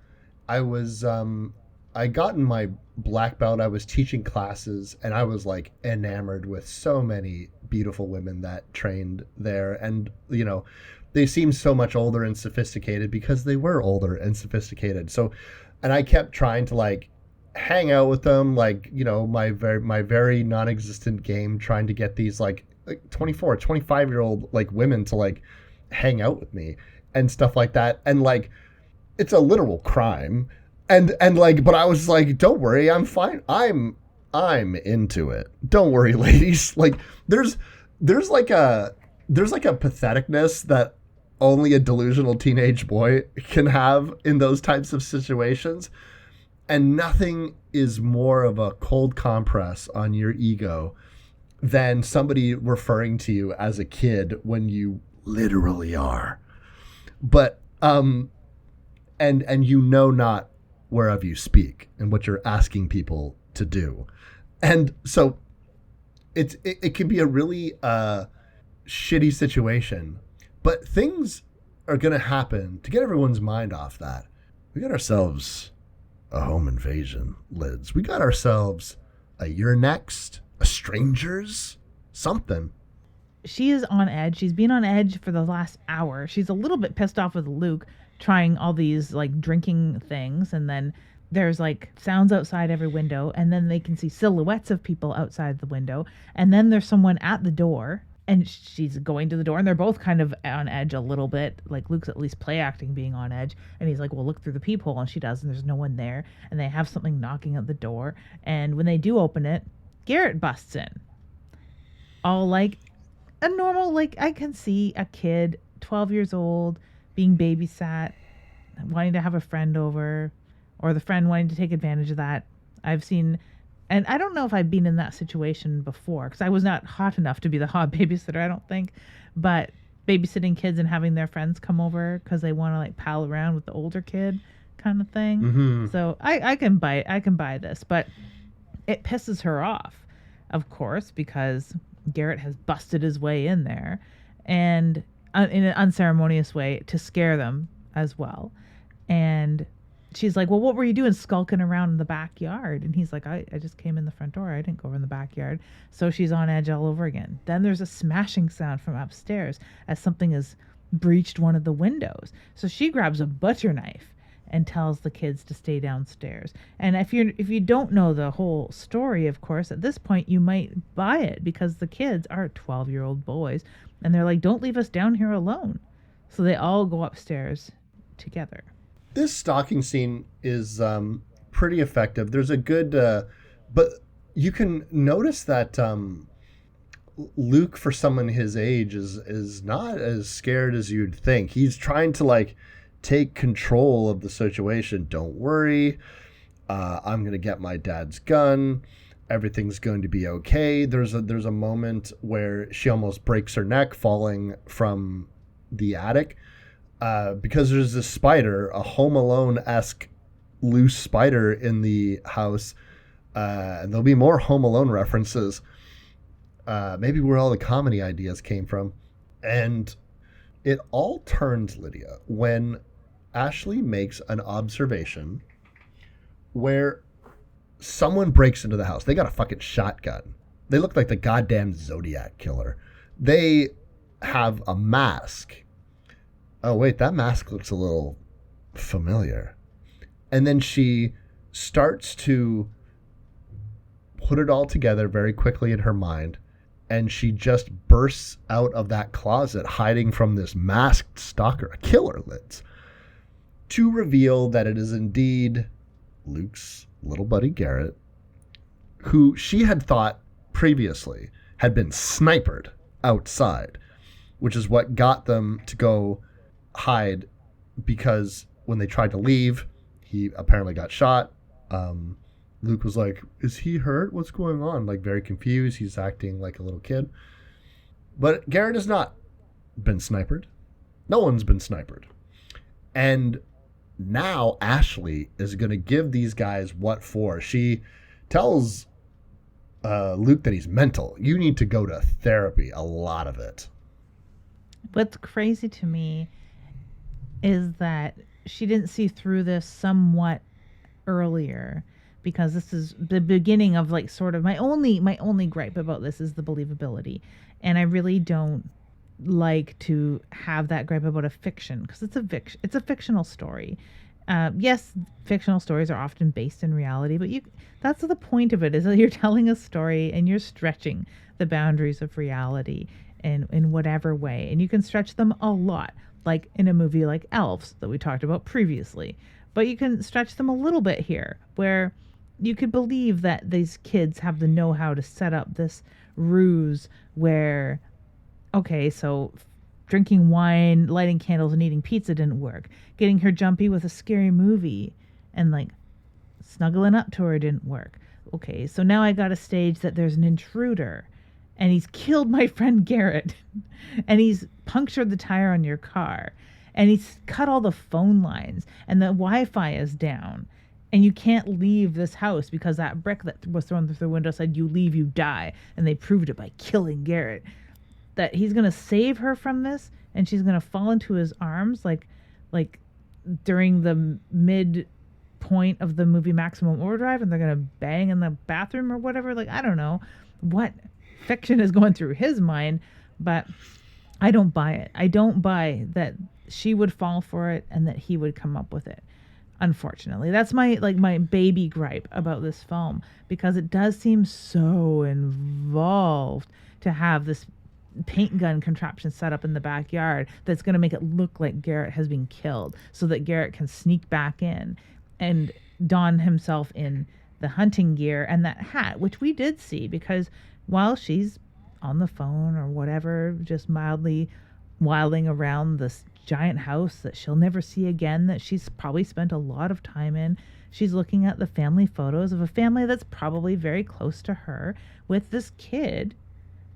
I was I gotten my black belt. I was teaching classes and I was like enamored with so many beautiful women that trained there, and you know, they seemed so much older and sophisticated because they were older and sophisticated. So, and I kept trying to like hang out with them, like, you know, my very non-existent game, trying to get these like 24, 25-year-old like women to like hang out with me and stuff like that. And like, it's a literal crime. And like, but I was like, don't worry, I'm fine. I'm into it. Don't worry, ladies. Like there's like a patheticness that only a delusional teenage boy can have in those types of situations. And nothing is more of a cold compress on your ego than somebody referring to you as a kid when you literally are. But and you know not whereof you speak and what you're asking people to do. And so it can be a really shitty situation, but things are going to happen to get everyone's mind off that. We got ourselves a home invasion, Lids. We got ourselves a you're next, a strangers, something. She is on edge. She's been on edge for the last hour. She's a little bit pissed off with Luke trying all these like drinking things, and then there's like sounds outside every window, and then they can see silhouettes of people outside the window, and then there's someone at the door, and she's going to the door, and they're both kind of on edge a little bit. Like Luke's at least play acting being on edge, and he's like, well, look through the peephole, and she does, and there's no one there, and they have something knocking at the door, and when they do open it, Garrett busts in, all like a normal, like I can see a kid 12 years old being babysat, wanting to have a friend over, or the friend wanting to take advantage of that. I've seen, and I don't know if I've been in that situation before, because I was not hot enough to be the hot babysitter, I don't think, but babysitting kids and having their friends come over because they want to like pal around with the older kid kind of thing. Mm-hmm. So I can buy this, but it pisses her off, of course, because Garrett has busted his way in there, and in an unceremonious way to scare them as well. And she's like, well, what were you doing skulking around in the backyard? And he's like, I just came in the front door. I didn't go over in the backyard. So she's on edge all over again. Then there's a smashing sound from upstairs as something has breached one of the windows. So she grabs a butcher knife and tells the kids to stay downstairs. And if you don't know the whole story, of course, at this point you might buy it, because the kids are 12-year-old boys, and they're like, don't leave us down here alone. So they all go upstairs together. This stalking scene is pretty effective. There's a good, but you can notice that Luke, for someone his age, is not as scared as you'd think. He's trying to like take control of the situation. Don't worry, I'm gonna get my dad's gun. Everything's going to be okay. There's a moment where she almost breaks her neck falling from the attic because there's this spider, a Home Alone-esque loose spider in the house. And there'll be more Home Alone references. Maybe where all the comedy ideas came from. And it all turns, Lydia, when Ashley makes an observation where someone breaks into the house. They got a fucking shotgun. They look like the goddamn Zodiac killer. They have a mask. Oh, wait, that mask looks a little familiar. And then she starts to put it all together very quickly in her mind. And she just bursts out of that closet, hiding from this masked stalker, a killer, Liz, to reveal that it is indeed Luke's little buddy Garrett, who she had thought previously had been sniped outside, which is what got them to go hide, because when they tried to leave, he apparently got shot. Luke was like, is he hurt? What's going on? Like, very confused. He's acting like a little kid. But Garrett has not been sniped. No one's been sniped. And now Ashley is going to give these guys what for. She tells Luke that he's mental. You need to go to therapy, a lot of it. What's crazy to me is that she didn't see through this somewhat earlier, because this is the beginning of like sort of my only gripe about this is the believability. And I really don't like to have that gripe about a fiction, because it's a fictional story. Yes, fictional stories are often based in reality, but that's the point of it, is that you're telling a story and you're stretching the boundaries of reality in whatever way. And you can stretch them a lot, like in a movie like Elves that we talked about previously. But you can stretch them a little bit here, where you could believe that these kids have the know-how to set up this ruse where, okay, so drinking wine, lighting candles, and eating pizza didn't work. Getting her jumpy with a scary movie and like snuggling up to her didn't work. Okay, so now I got a stage that there's an intruder and he's killed my friend Garrett and he's punctured the tire on your car and he's cut all the phone lines and the Wi-Fi is down. And you can't leave this house because that brick that was thrown through the window said, you leave, you die. And they proved it by killing Garrett. That he's going to save her from this, and she's going to fall into his arms like during the mid point of the movie Maximum Overdrive, and they're going to bang in the bathroom or whatever. Like, I don't know what fiction is going through his mind, but I don't buy it. I don't buy that she would fall for it and that he would come up with it. Unfortunately, that's my baby gripe about this film, because it does seem so involved to have this paint gun contraption set up in the backyard that's going to make it look like Garrett has been killed, so that Garrett can sneak back in and don himself in the hunting gear and that hat, which we did see, because while she's on the phone or whatever, just mildly wilding around this giant house that she'll never see again, that she's probably spent a lot of time in, she's looking at the family photos of a family that's probably very close to her, with this kid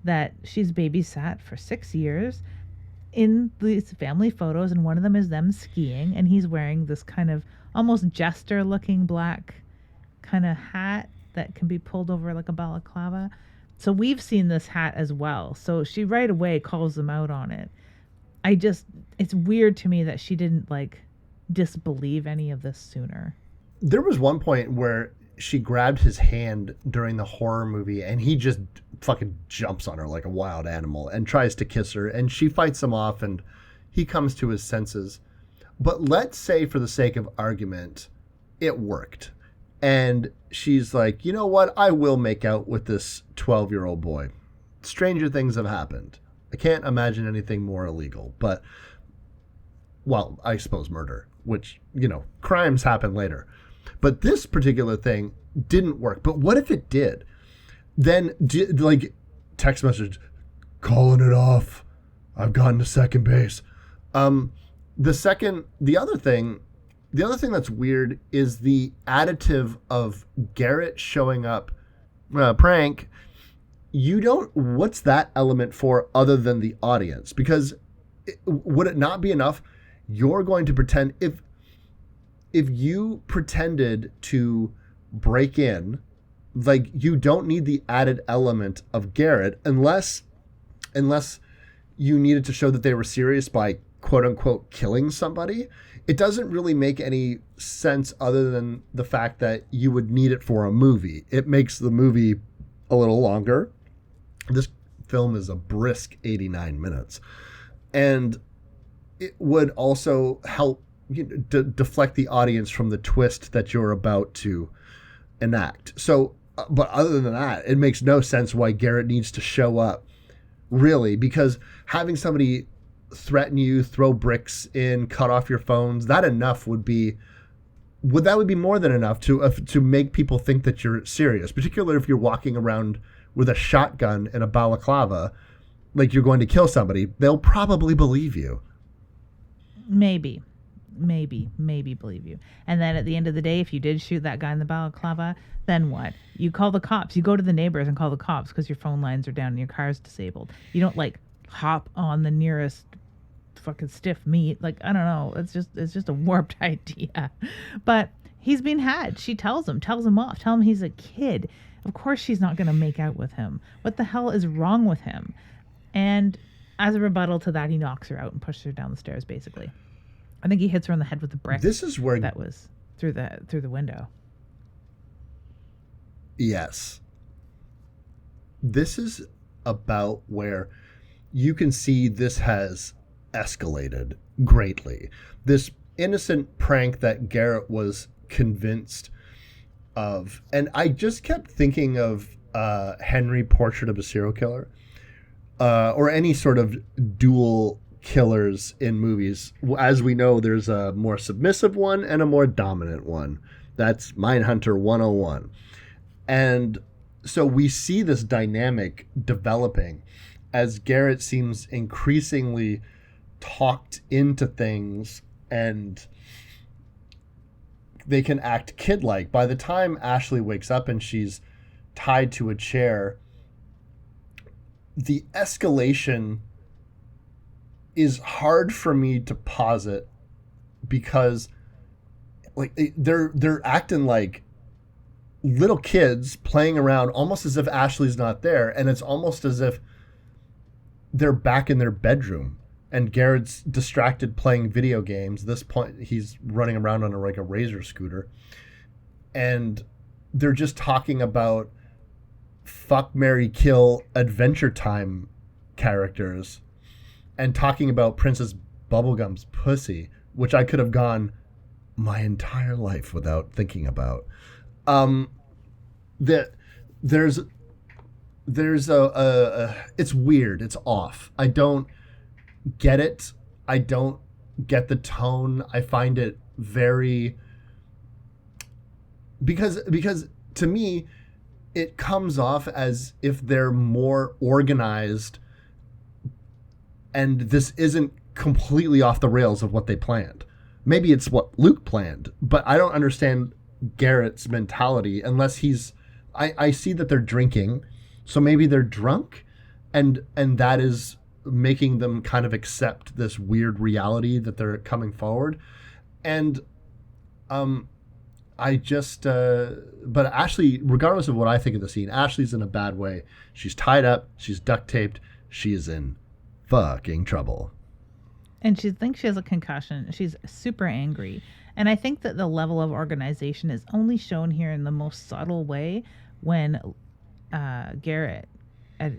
that she's babysat for 6 years in these family photos, and one of them is them skiing, and he's wearing this kind of almost jester looking black kind of hat that can be pulled over like a balaclava. So we've seen this hat as well, so she right away calls them out on it. It's weird to me that she didn't like disbelieve any of this sooner. There was one point where she grabbed his hand during the horror movie and he just fucking jumps on her like a wild animal and tries to kiss her, and she fights him off and he comes to his senses. But let's say, for the sake of argument, it worked. And she's like, you know what? I will make out with this 12-year-old boy. Stranger things have happened. I can't imagine anything more illegal, but, well, I suppose murder, which, crimes happen later. But this particular thing didn't work. But what if it did? Then, like, text message, calling it off. I've gotten to second base. The other thing that's weird is the additive of Garrett showing up, prank. What's that element for other than the audience? Because would it not be enough? You're going to pretend, if you pretended to break in, like, you don't need the added element of Garrett unless you needed to show that they were serious by quote unquote killing somebody. It doesn't really make any sense other than the fact that you would need it for a movie. It makes the movie a little longer. This film is a brisk 89 minutes. And it would also help deflect the audience from the twist that you're about to enact. So, but other than that, it makes no sense why Garrett needs to show up, really, because having somebody threaten you, throw bricks in, cut off your phones, that would be more than enough to make people think that you're serious, particularly if you're walking around with a shotgun and a balaclava like you're going to kill somebody. They'll probably believe you. Maybe believe you. And then at the end of the day, if you did shoot that guy in the balaclava, then what? You call the cops. You go to the neighbors and call the cops because your phone lines are down and your car's disabled. You don't, like, hop on the nearest fucking stiff meat. Like, I don't know. It's just a warped idea. But he's been had. She tells him off. Tell him he's a kid. Of course she's not going to make out with him. What the hell is wrong with him? And as a rebuttal to that, he knocks her out and pushes her down the stairs, basically. I think he hits her on the head with a brick. This is where that was through the window. Yes. This is about where you can see this has escalated greatly. This innocent prank that Garrett was convinced of. And I just kept thinking of Henry, Portrait of a Serial Killer, or any sort of dual killers in movies. As we know, there's a more submissive one and a more dominant one. That's Mindhunter 101. And so we see this dynamic developing as Garrett seems increasingly talked into things and they can act kid-like. By the time Ashley wakes up and she's tied to a chair, the escalation is hard for me to posit because, like, they're acting like little kids playing around, almost as if Ashley's not there, and it's almost as if they're back in their bedroom and Garrett's distracted playing video games. At this point, he's running around on a Razor scooter, and they're just talking about fuck, marry, kill Adventure Time characters and talking about Princess Bubblegum's pussy, which I could have gone my entire life without thinking about. That there's a it's weird. It's off. I don't get it. I don't get the tone. I find it very, because to me, it comes off as if they're more organized and this isn't completely off the rails of what they planned. Maybe it's what Luke planned, but I don't understand Garrett's mentality unless he's, I see that they're drinking, so maybe they're drunk, and that is making them kind of accept this weird reality that they're coming forward. And I just but Ashley, regardless of what I think of the scene, Ashley's in a bad way. She's tied up, she's duct taped, she is in fucking trouble. And she thinks she has a concussion. She's super angry. And I think that the level of organization is only shown here in the most subtle way when Garrett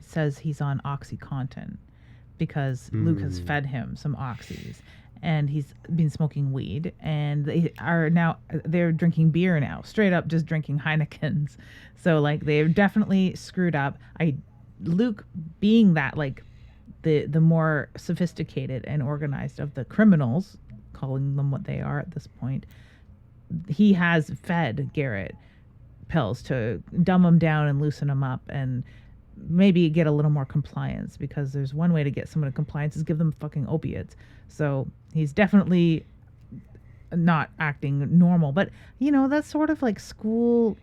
says he's on OxyContin because Luke has fed him some oxys and he's been smoking weed, and they're drinking beer now, straight up just drinking Heinekens. So, like, they've definitely screwed up. Luke being that, like, the more sophisticated and organized of the criminals, calling them what they are at this point, he has fed Garrett pills to dumb him down and loosen him up and maybe get a little more compliance, because there's one way to get someone to compliance is give them fucking opiates. So he's definitely not acting normal. But, you know, that's sort of like school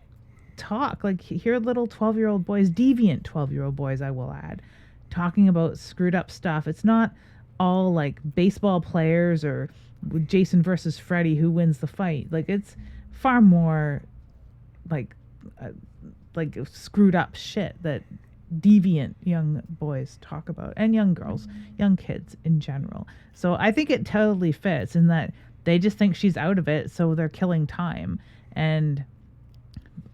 talk. Like, hear little 12-year-old boys, deviant 12-year-old boys, I will add, talking about screwed up stuff. It's not all like baseball players or Jason versus Freddy who wins the fight. Like, it's far more like screwed up shit that deviant young boys talk about, and young girls, young kids in general. So I think it totally fits in that they just think she's out of it, so they're killing time. And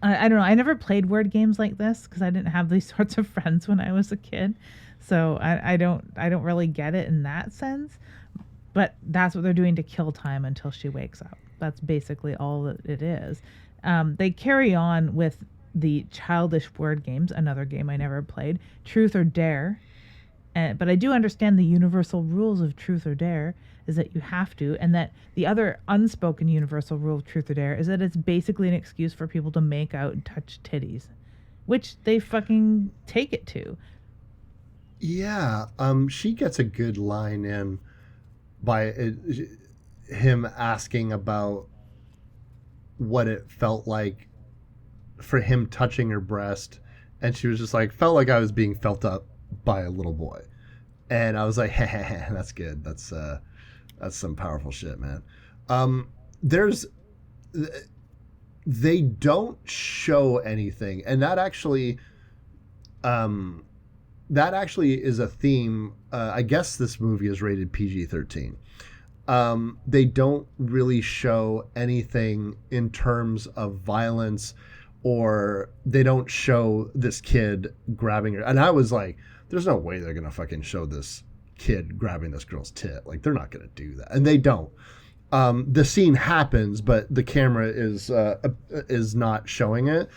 I don't know, I never played word games like this because I didn't have these sorts of friends when I was a kid. So I don't really get it in that sense. But that's what they're doing to kill time until she wakes up. That's basically all that it is. They carry on with the childish word games, another game I never played, Truth or Dare. But I do understand the universal rules of Truth or Dare is that you have to, and that the other unspoken universal rule of Truth or Dare is that it's basically an excuse for people to make out and touch titties, which they fucking take it to. Yeah, she gets a good line in by him asking about what it felt like for him touching her breast, and she was just like, felt like I was being felt up by a little boy. And I was like, that's good. That's some powerful shit, man. They don't show anything, and that actually is a theme. I guess this movie is rated PG-13. They don't really show anything in terms of violence, or they don't show this kid grabbing her. And I was like, there's no way they're going to fucking show this kid grabbing this girl's tit. Like, they're not going to do that. And they don't. The scene happens, but the camera is not showing it.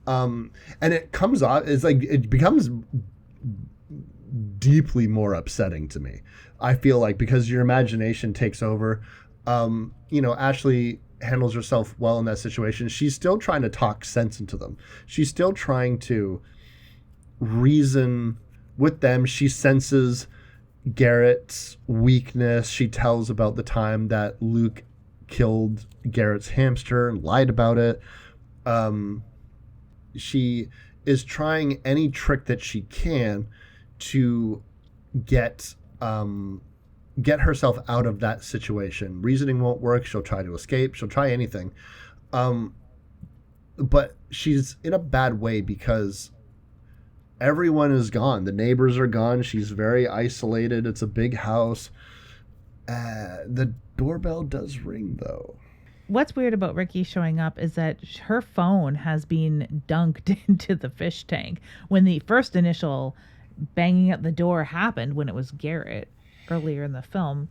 And it comes off, it's like, it becomes deeply more upsetting to me. I feel like, because your imagination takes over. Ashley handles herself well in that situation. She's still trying to talk sense into them. She's still trying to reason with them. She senses Garrett's weakness. She tells about the time that Luke killed Garrett's hamster and lied about it. She is trying any trick that she can to get herself out of that situation. Reasoning won't work. She'll try to escape. She'll try anything. But she's in a bad way because everyone is gone. The neighbors are gone. She's very isolated. It's a big house. The doorbell does ring, though. What's weird about Ricky showing up is that her phone has been dunked into the fish tank. When the first initial banging at the door happened, when it was Garrett earlier in the film,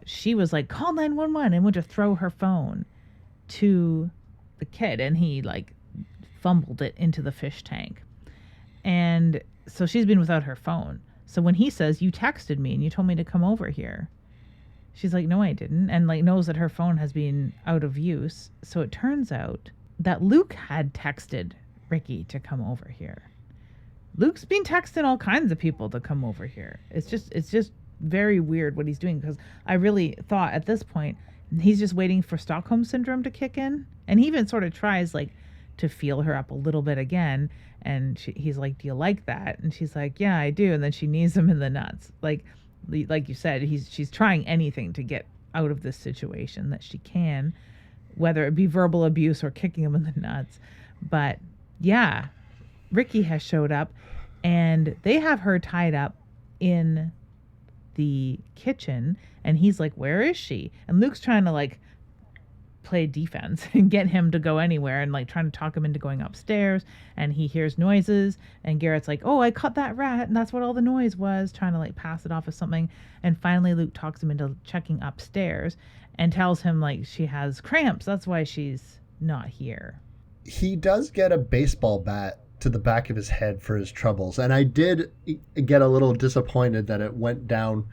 she was like, call 911, and went to throw her phone to the kid, and he like fumbled it into the fish tank. And so she's been without her phone. So when he says, you texted me and you told me to come over here, she's like, no, I didn't. And like knows that her phone has been out of use. So it turns out that Luke had texted Ricky to come over here. Luke's been texting all kinds of people to come over here. It's just very weird what he's doing, because I really thought at this point he's just waiting for Stockholm Syndrome to kick in. And he even sort of tries like to feel her up a little bit again. And he's like, do you like that? And she's like, yeah, I do. And then she knees him in the nuts. Like you said, she's trying anything to get out of this situation that she can, whether it be verbal abuse or kicking him in the nuts. But yeah, Ricky has showed up, and they have her tied up in the kitchen, and he's like, where is she? And Luke's trying to like play defense and get him to go anywhere, and like trying to talk him into going upstairs, and he hears noises, and Garrett's like, oh, I caught that rat, and that's what all the noise was, trying to like pass it off as something. And finally Luke talks him into checking upstairs and tells him like she has cramps, that's why she's not here. He does get a baseball bat to the back of his head for his troubles, and I did get a little disappointed that it went down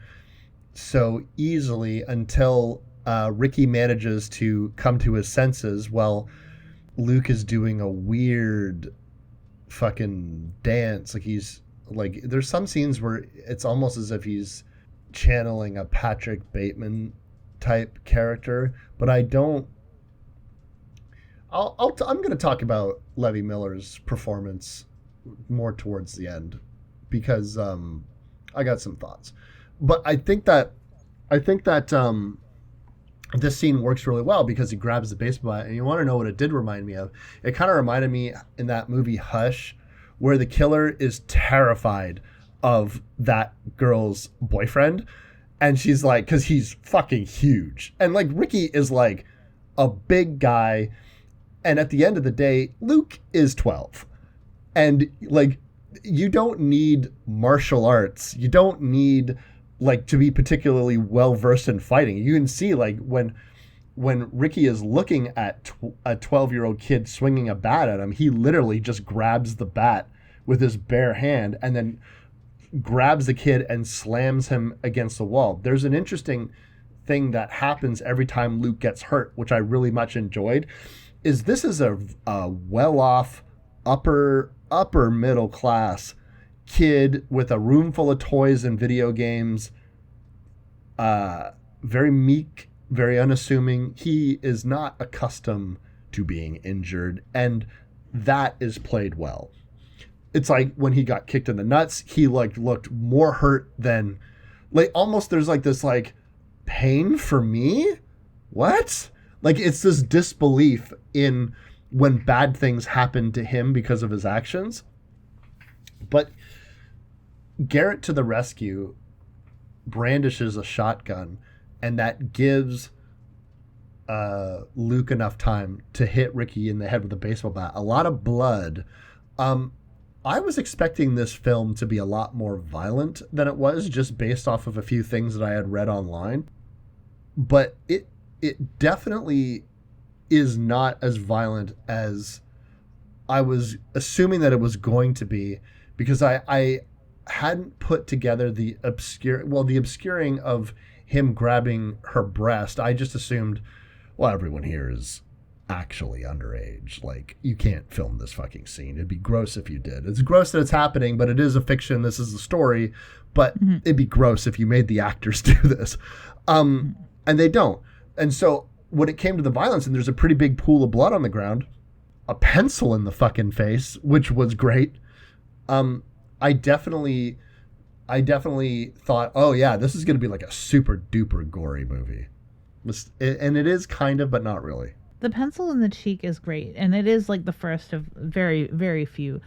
so easily until Ricky manages to come to his senses while Luke is doing a weird fucking dance. Like he's like, there's some scenes where it's almost as if he's channeling a Patrick Bateman type character, but I don't. I'm going to talk about Levi Miller's performance more towards the end because I got some thoughts. But I think that this scene works really well because he grabs the baseball bat, and you want to know what it did remind me of? It kind of reminded me in that movie Hush, where the killer is terrified of that girl's boyfriend, and she's like, because he's fucking huge, and like Ricky is like a big guy. And at the end of the day, Luke is 12. And, like, you don't need martial arts. You don't need, like, to be particularly well-versed in fighting. You can see, like, when Ricky is looking at a 12-year-old kid swinging a bat at him, he literally just grabs the bat with his bare hand and then grabs the kid and slams him against the wall. There's an interesting thing that happens every time Luke gets hurt, which I really much enjoyed. This is a well-off, upper middle class kid with a room full of toys and video games. Very meek, very unassuming. He is not accustomed to being injured, and that is played well. It's like when he got kicked in the nuts, he like looked more hurt than, like, almost there's like this like pain for me. What? Like, it's this disbelief in when bad things happen to him because of his actions. But Garrett to the rescue brandishes a shotgun, and that gives Luke enough time to hit Ricky in the head with a baseball bat. A lot of blood. I was expecting this film to be a lot more violent than it was, just based off of a few things that I had read online. But it definitely is not as violent as I was assuming that it was going to be, because I hadn't put together the obscuring of him grabbing her breast. I just assumed, well, everyone here is actually underage. Like, you can't film this fucking scene. It'd be gross if you did. It's gross that it's happening, but it is a fiction. This is the story. But it'd be gross if you made the actors do this. And they don't. And so when it came to the violence, and there's a pretty big pool of blood on the ground, a pencil in the fucking face, which was great. I definitely thought, oh yeah, this is going to be like a super duper gory movie. And it is kind of, but not really. The pencil in the cheek is great, and it is like the first of very, very few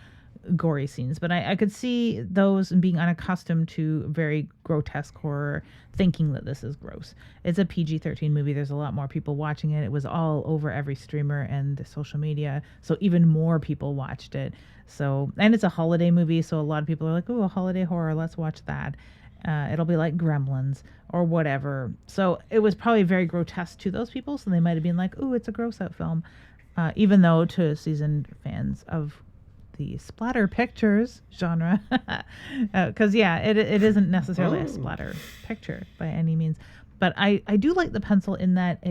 gory scenes. But I could see those and being unaccustomed to very grotesque horror, thinking that this is gross. It's a PG-13 movie. There's a lot more people watching it. It was all over every streamer and social media, so even more people watched it. So, and it's a holiday movie, so a lot of people are like, "Ooh, a holiday horror, let's watch that." It'll be like Gremlins or whatever. So it was probably very grotesque to those people, so they might have been like, "Ooh, it's a gross out film," even though to seasoned fans of the splatter pictures genre, because it isn't necessarily a splatter picture by any means. But I do like the pencil in that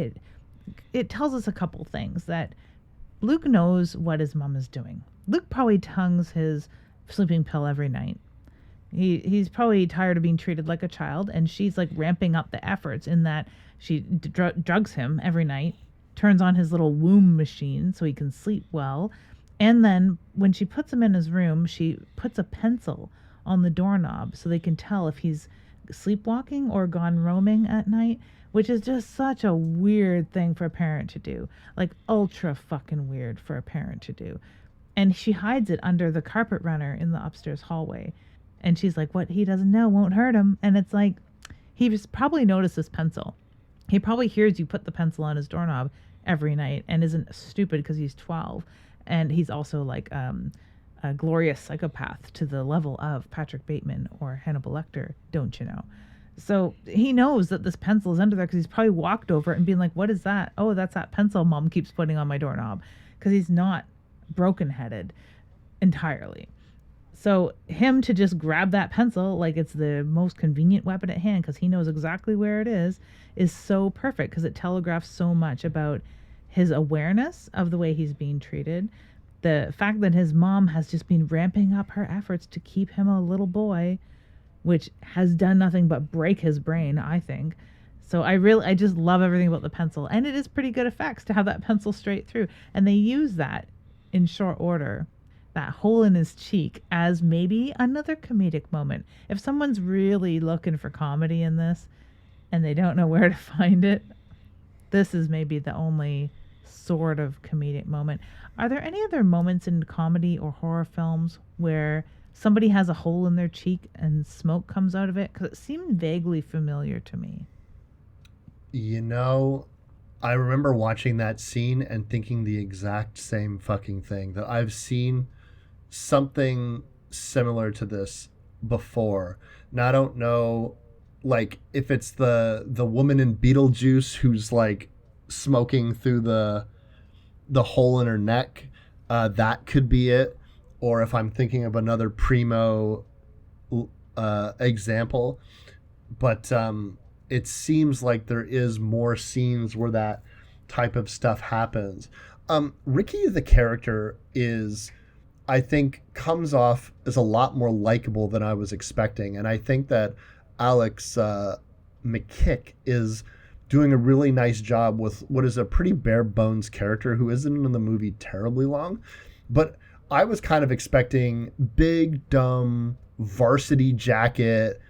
it tells us a couple things. That Luke knows what his mom is doing. Luke probably tongues his sleeping pill every night. He's probably tired of being treated like a child, and she's like ramping up the efforts in that she drugs him every night, turns on his little womb machine so he can sleep well. And then when she puts him in his room, she puts a pencil on the doorknob so they can tell if he's sleepwalking or gone roaming at night, which is just such a weird thing for a parent to do. Like, ultra fucking weird for a parent to do. And she hides it under the carpet runner in the upstairs hallway. And she's like, what he doesn't know won't hurt him. And it's like, he just probably noticed this pencil. He probably hears you put the pencil on his doorknob every night and isn't stupid because he's 12. And he's also like a glorious psychopath to the level of Patrick Bateman or Hannibal Lecter, don't you know? So he knows that this pencil is under there because he's probably walked over it and been like, what is that? Oh, that's that pencil Mom keeps putting on my doorknob. Because he's not broken-headed entirely. So him to just grab that pencil like it's the most convenient weapon at hand because he knows exactly where it is so perfect because it telegraphs so much about his awareness of the way he's being treated. The fact that his mom has just been ramping up her efforts to keep him a little boy, which has done nothing but break his brain, I think. So I just love everything about the pencil. And it is pretty good effects to have that pencil straight through. And they use that in short order, that hole in his cheek, as maybe another comedic moment. If someone's really looking for comedy in this and they don't know where to find it, this is maybe the only sort of comedic moment. Are there any other moments in comedy or horror films where somebody has a hole in their cheek and smoke comes out of it? Because it seemed vaguely familiar to me. You know, I remember watching that scene and thinking the exact same fucking thing, that I've seen something similar to this before. Now I don't know, like, if it's the woman in Beetlejuice who's like smoking through the hole in her neck, that could be it, or if I'm thinking of another primo example. But it seems like there is more scenes where that type of stuff happens. Ricky, the character, is, I think, comes off as a lot more likable than I was expecting. And I think that Alex McKick is doing a really nice job with what is a pretty bare bones character who isn't in the movie terribly long. But I was kind of expecting big, dumb, varsity jacket,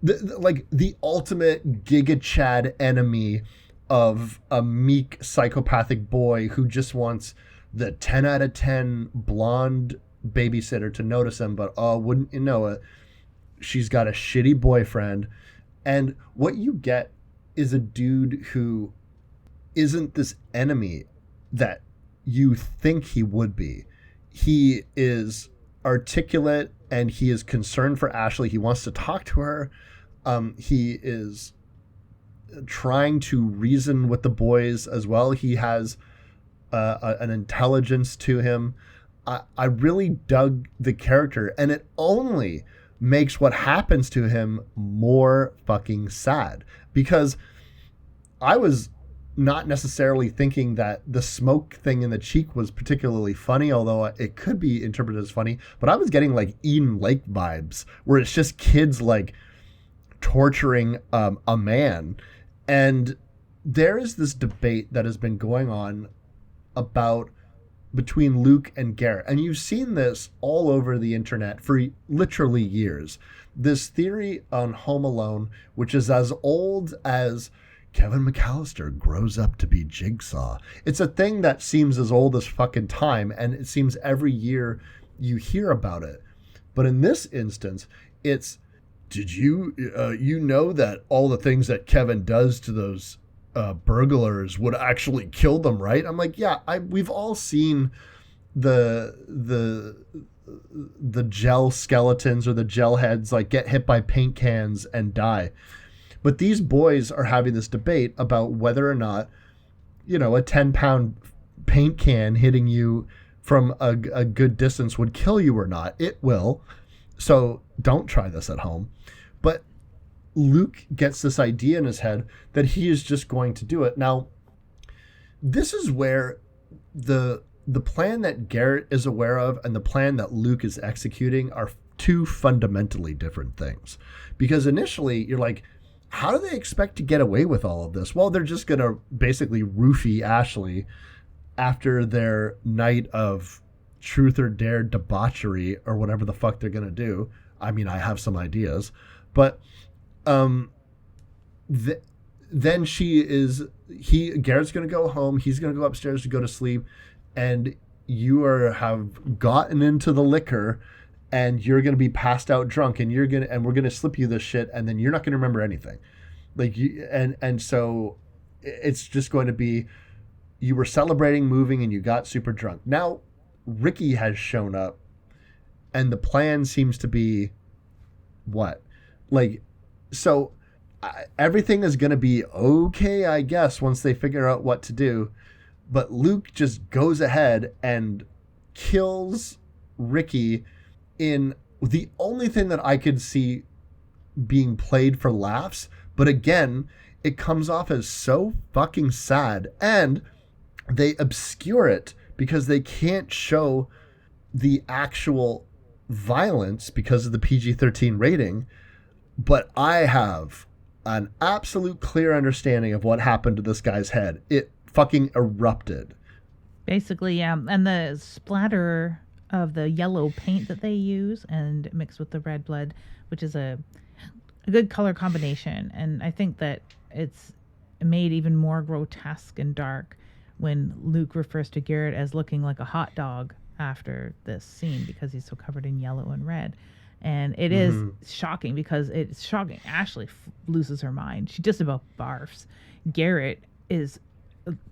like the ultimate Giga Chad enemy of a meek psychopathic boy who just wants the 10 out of 10 blonde babysitter to notice him. But wouldn't you know it, she's got a shitty boyfriend. And what you get is a dude who isn't this enemy that you think he would be. He is articulate and he is concerned for Ashley. He wants to talk to her. He is trying to reason with the boys as well. He has an intelligence to him. I really dug the character, and it only makes what happens to him more fucking sad, because I was not necessarily thinking that the smoke thing in the cheek was particularly funny, although it could be interpreted as funny, but I was getting like Eden Lake vibes where it's just kids like torturing a man. And there is this debate that has been going on about between Luke and Garrett, and you've seen this all over the internet for literally years. This theory on Home Alone, which is as old as Kevin McAllister grows up to be Jigsaw. It's a thing that seems as old as fucking time, and it seems every year you hear about it. But in this instance, it's, did you know that all the things that Kevin does to those burglars would actually kill them, right? I'm like, yeah, we've all seen the gel skeletons or the gel heads like get hit by paint cans and die. But these boys are having this debate about whether or not, you know, a 10-pound paint can hitting you from a good distance would kill you or not. It will. So don't try this at home. But Luke gets this idea in his head that he is just going to do it. Now, this is where the plan that Garrett is aware of and the plan that Luke is executing are two fundamentally different things. Because initially you're like, how do they expect to get away with all of this? Well, they're just going to basically roofie Ashley after their night of truth or dare debauchery or whatever the fuck they're going to do. I mean, I have some ideas, but then Garrett's going to go home. He's going to go upstairs to go to sleep, and you have gotten into the liquor, and you're going to be passed out drunk, and we're going to slip you this shit, and then you're not going to remember anything. Like and so it's just going to be, you were celebrating moving and you got super drunk. Now Ricky has shown up, and the plan seems to be what? Like, so everything is going to be okay, I guess, once they figure out what to do. But Luke just goes ahead and kills Ricky in the only thing that I could see being played for laughs, but again, it comes off as so fucking sad, and they obscure it because they can't show the actual violence because of the PG-13 rating. But I have an absolute clear understanding of what happened to this guy's head. It fucking erupted. Basically, yeah. And the splatter of the yellow paint that they use and mixed with the red blood, which is a good color combination. And I think that it's made even more grotesque and dark when Luke refers to Garrett as looking like a hot dog after this scene because he's so covered in yellow and red. And it is shocking because it's shocking. Ashley loses her mind. She just about barfs. Garrett is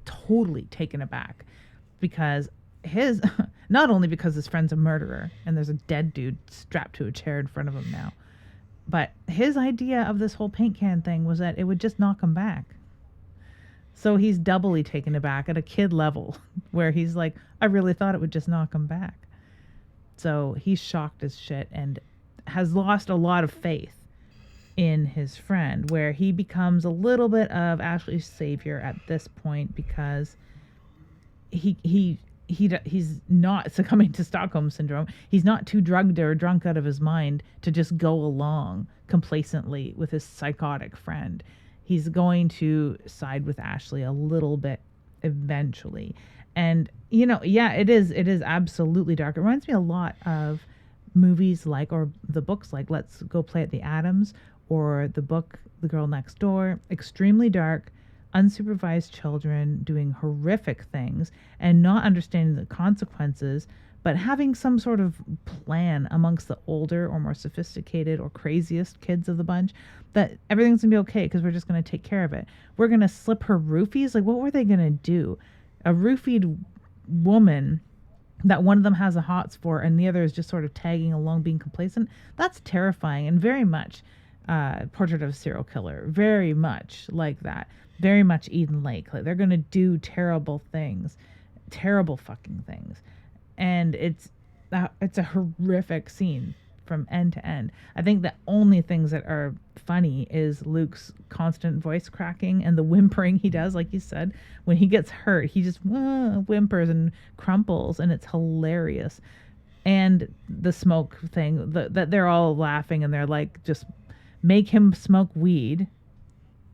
totally taken aback because not only because his friend's a murderer and there's a dead dude strapped to a chair in front of him now, but his idea of this whole paint can thing was that it would just knock him back. So he's doubly taken aback at a kid level where he's like, I really thought it would just knock him back. So he's shocked as shit and has lost a lot of faith in his friend, where he becomes a little bit of Ashley's savior at this point because he's not succumbing to Stockholm syndrome. He's not too drugged or drunk out of his mind to just go along complacently with his psychotic friend. He's going to side with Ashley a little bit eventually. And, it is absolutely dark. It reminds me a lot of movies like, or the books like Let's Go Play at the Adams, or the book The Girl Next Door. Extremely dark, unsupervised children doing horrific things and not understanding the consequences, but having some sort of plan amongst the older or more sophisticated or craziest kids of the bunch that everything's gonna be okay because we're just gonna take care of it. We're gonna slip her roofies. Like, what were they gonna do? A roofied woman that one of them has a hots for and the other is just sort of tagging along being complacent. That's terrifying and very much Portrait of a Serial Killer. Very much like that. Very much Eden Lake. Like, they're going to do terrible things. Terrible fucking things. And it's a horrific scene from end to end. I think the only things that are funny is Luke's constant voice cracking and the whimpering he does, like you said. When he gets hurt, he just whimpers and crumples, and it's hilarious. And the smoke thing, that they're all laughing and they're like, just make him smoke weed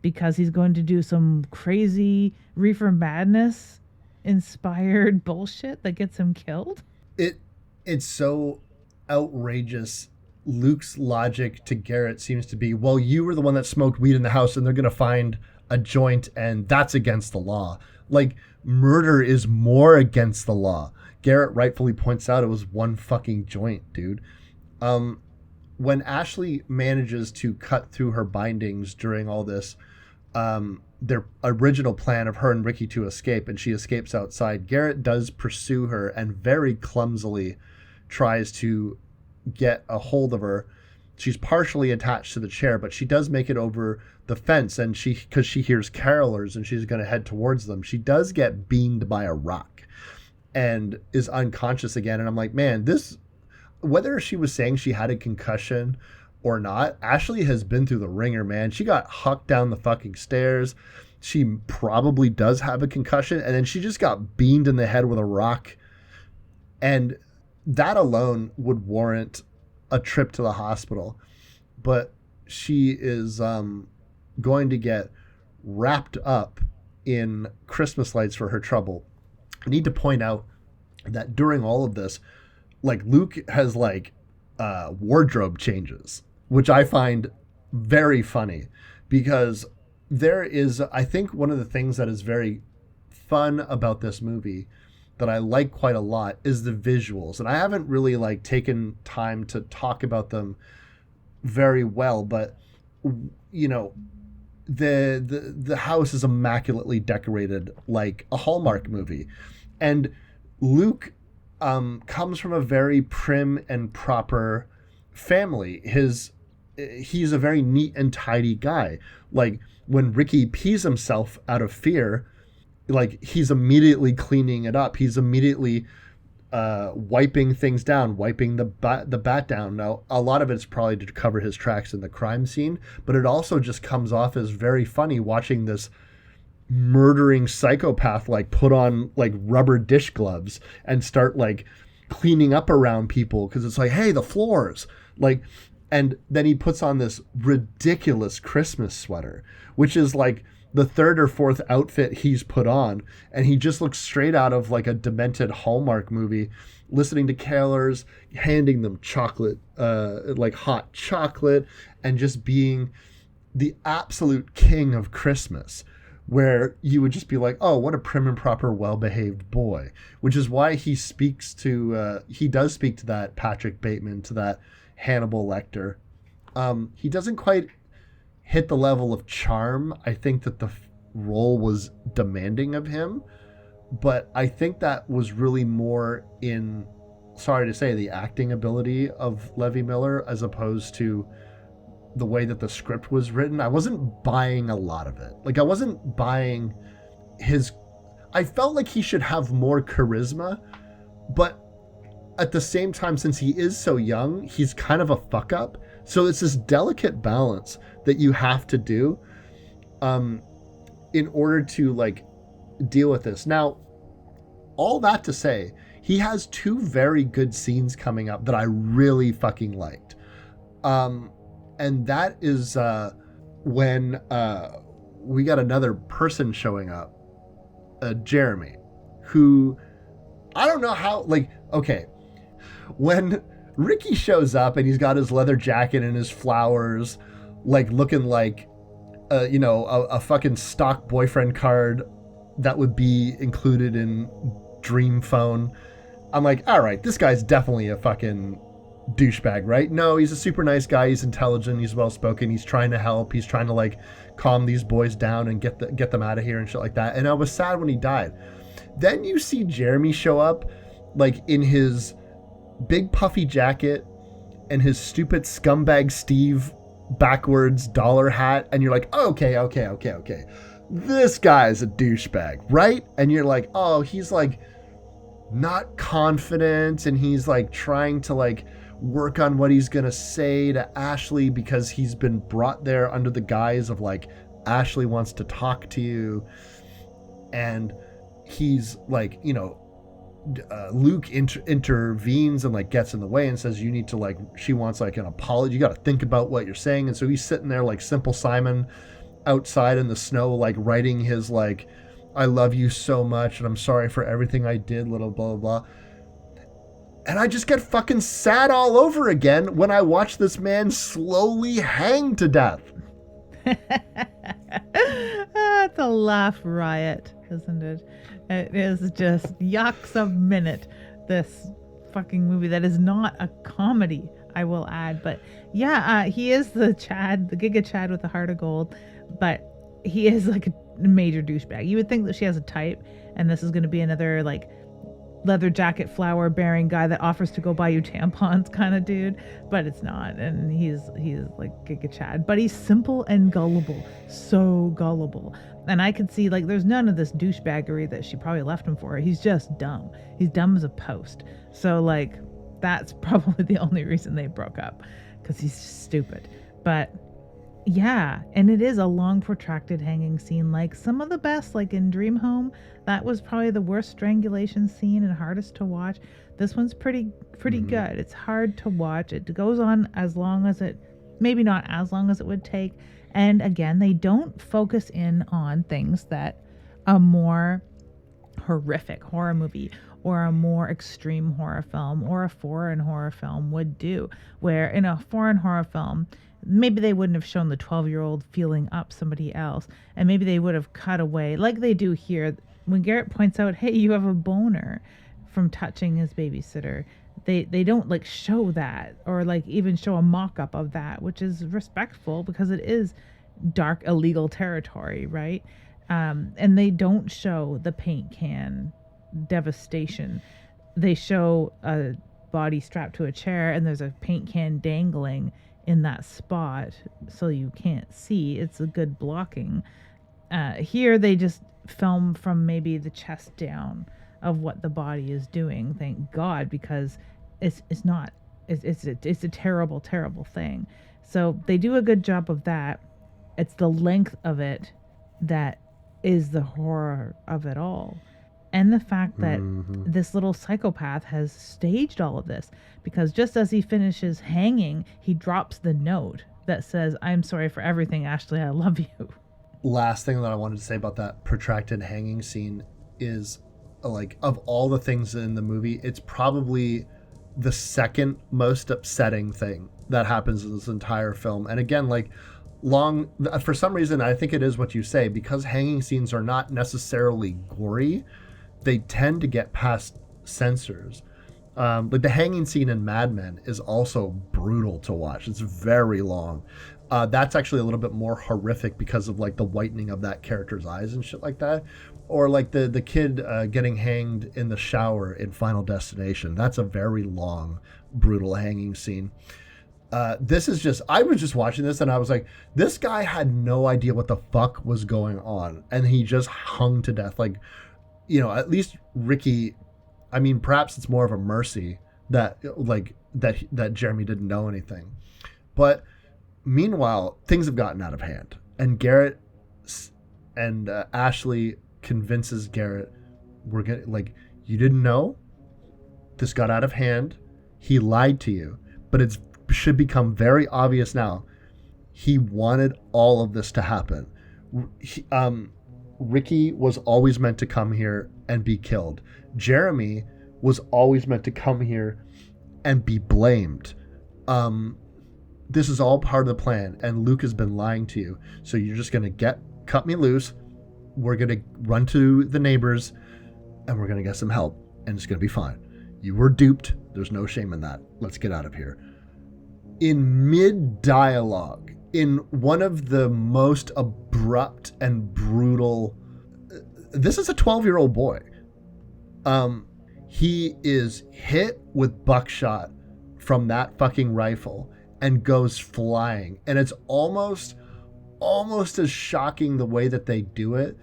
because he's going to do some crazy reefer madness inspired bullshit that gets him killed. It's so outrageous. Luke's logic to Garrett seems to be, well, you were the one that smoked weed in the house and they're going to find a joint and that's against the law. Like, murder is more against the law. Garrett rightfully points out it was one fucking joint, dude. When Ashley manages to cut through her bindings during all this, their original plan of her and Ricky to escape, and she escapes outside, Garrett does pursue her and very clumsily tries to get a hold of her. She's partially attached to the chair, but she does make it over the fence, and because she hears carolers and she's going to head towards them, she does get beamed by a rock and is unconscious again. And I'm like, man, whether she was saying she had a concussion or not, Ashley has been through the ringer, man. She got hucked down the fucking stairs. She probably does have a concussion, and then she just got beamed in the head with a rock. And that alone would warrant a trip to the hospital. But she is going to get wrapped up in Christmas lights for her trouble. I need to point out that during all of this, like, Luke has wardrobe changes, which I find very funny, because there is, I think one of the things that is very fun about this movie that I like quite a lot is the visuals. And I haven't really taken time to talk about them very well, but the house is immaculately decorated like a Hallmark movie. And Luke comes from a very prim and proper family. He's a very neat and tidy guy. Like, when Ricky pees himself out of fear, he's immediately cleaning it up. He's immediately wiping things down, wiping the bat down. Now, a lot of it's probably to cover his tracks in the crime scene, but it also just comes off as very funny watching this murdering psychopath like put on like rubber dish gloves and start like cleaning up around people because it's like, hey, the floors, like, and then he puts on this ridiculous Christmas sweater, which is like the third or fourth outfit he's put on, and he just looks straight out of like a demented Hallmark movie, listening to carolers, handing them chocolate, like hot chocolate, and just being the absolute king of Christmas, where you would just be like, oh, what a prim and proper, well-behaved boy, which is why he speaks to, he does speak to that Patrick Bateman, to that Hannibal Lecter. He doesn't quite hit the level of charm I think that the role was demanding of him, but I think that was really more in, sorry to say, the acting ability of Levi Miller as opposed to the way that the script was written. I wasn't buying a lot of it. Like, I wasn't buying his, I felt like he should have more charisma, but at the same time, since he is so young, he's kind of a fuck up. So it's this delicate balance that you have to do in order to like deal with this. Now, all that to say, he has two very good scenes coming up that I really fucking liked. And that is when we got another person showing up, Jeremy, who I don't know how, like, okay, when Ricky shows up and he's got his leather jacket and his flowers, like looking like, a fucking stock boyfriend card that would be included in Dream Phone. I'm like, all right, this guy's definitely a fucking douchebag, right? No, he's a super nice guy. He's intelligent. He's well-spoken. He's trying to help. He's trying to like calm these boys down and get them out of here and shit like that. And I was sad when he died. Then you see Jeremy show up like in his big puffy jacket and his stupid scumbag Steve backwards dollar hat, and you're like, okay, this guy's a douchebag, right? And you're like, oh, he's like not confident, and he's like trying to like work on what he's gonna say to Ashley because he's been brought there under the guise of like, Ashley wants to talk to you, and he's like, Luke intervenes and like gets in the way and says, you need to like, she wants like an apology, you got to think about what you're saying. And so he's sitting there like Simple Simon outside in the snow, like writing his like, I love you so much and I'm sorry for everything I did, little blah blah blah. And I just get fucking sad all over again when I watch this man slowly hang to death. It's a laugh riot, isn't it? It is just yucks a minute, this fucking movie that is not a comedy, I will add. But yeah, he is the Chad, the Giga Chad with the heart of gold, but he is like a major douchebag. You would think that she has a type, and this is going to be another like leather jacket, flower bearing guy that offers to go buy you tampons kind of dude, but it's not. And he's like Giga Chad, but he's simple and gullible, so gullible. And I could see like there's none of this douchebaggery that she probably left him for. He's just dumb. He's dumb as a post. So like that's probably the only reason they broke up, because he's just stupid. But yeah, and it is a long protracted hanging scene, like some of the best, like in Dream Home. That was probably the worst strangulation scene and hardest to watch. This one's pretty good. It's hard to watch. It goes on as long as it, maybe not as long as it would take. And again, they don't focus in on things that a more horrific horror movie or a more extreme horror film or a foreign horror film would do. Where in a foreign horror film, maybe they wouldn't have shown the 12-year-old feeling up somebody else, and maybe they would have cut away like they do here. When Garrett points out, hey, you have a boner from touching his babysitter, they don't like show that, or like even show a mock-up of that, which is respectful because it is dark illegal territory, right? And they don't show the paint can devastation. They show a body strapped to a chair and there's a paint can dangling in that spot so you can't see. It's a good blocking. Here they just film from maybe the chest down, of what the body is doing. Thank God, because it's not. It's a terrible, terrible thing. So they do a good job of that. It's the length of it that is the horror of it all. And the fact that this little psychopath has staged all of this, because just as he finishes hanging, he drops the note that says, "I'm sorry for everything, Ashley. I love you." Last thing that I wanted to say about that protracted hanging scene is, like, of all the things in the movie, it's probably the second most upsetting thing that happens in this entire film. And again, like, for some reason, I think it is what you say, because hanging scenes are not necessarily gory, they tend to get past censors. Like the hanging scene in Mad Men is also brutal to watch. It's very long. That's actually a little bit more horrific because of like the whitening of that character's eyes and shit like that. Or like the kid getting hanged in the shower in Final Destination. That's a very long, brutal hanging scene. This is just, I was just watching this and I was like, this guy had no idea what the fuck was going on. And he just hung to death. Like, you know, at least Ricky, I mean, perhaps it's more of a mercy that Jeremy didn't know anything. But meanwhile, things have gotten out of hand. And Garrett and Ashley convinces Garrett, we're gonna, like, you didn't know? This got out of hand. He lied to you. But it should become very obvious now. He wanted all of this to happen. Ricky was always meant to come here and be killed. Jeremy was always meant to come here and be blamed. This is all part of the plan, and Luke has been lying to you. So you're just going to cut me loose. We're going to run to the neighbors, and we're going to get some help, and it's going to be fine. You were duped. There's no shame in that. Let's get out of here. In mid-dialogue, in one of the most abrupt and brutal... This is a 12-year-old boy. He is hit with buckshot from that fucking rifle and goes flying. And it's almost as shocking the way that they do it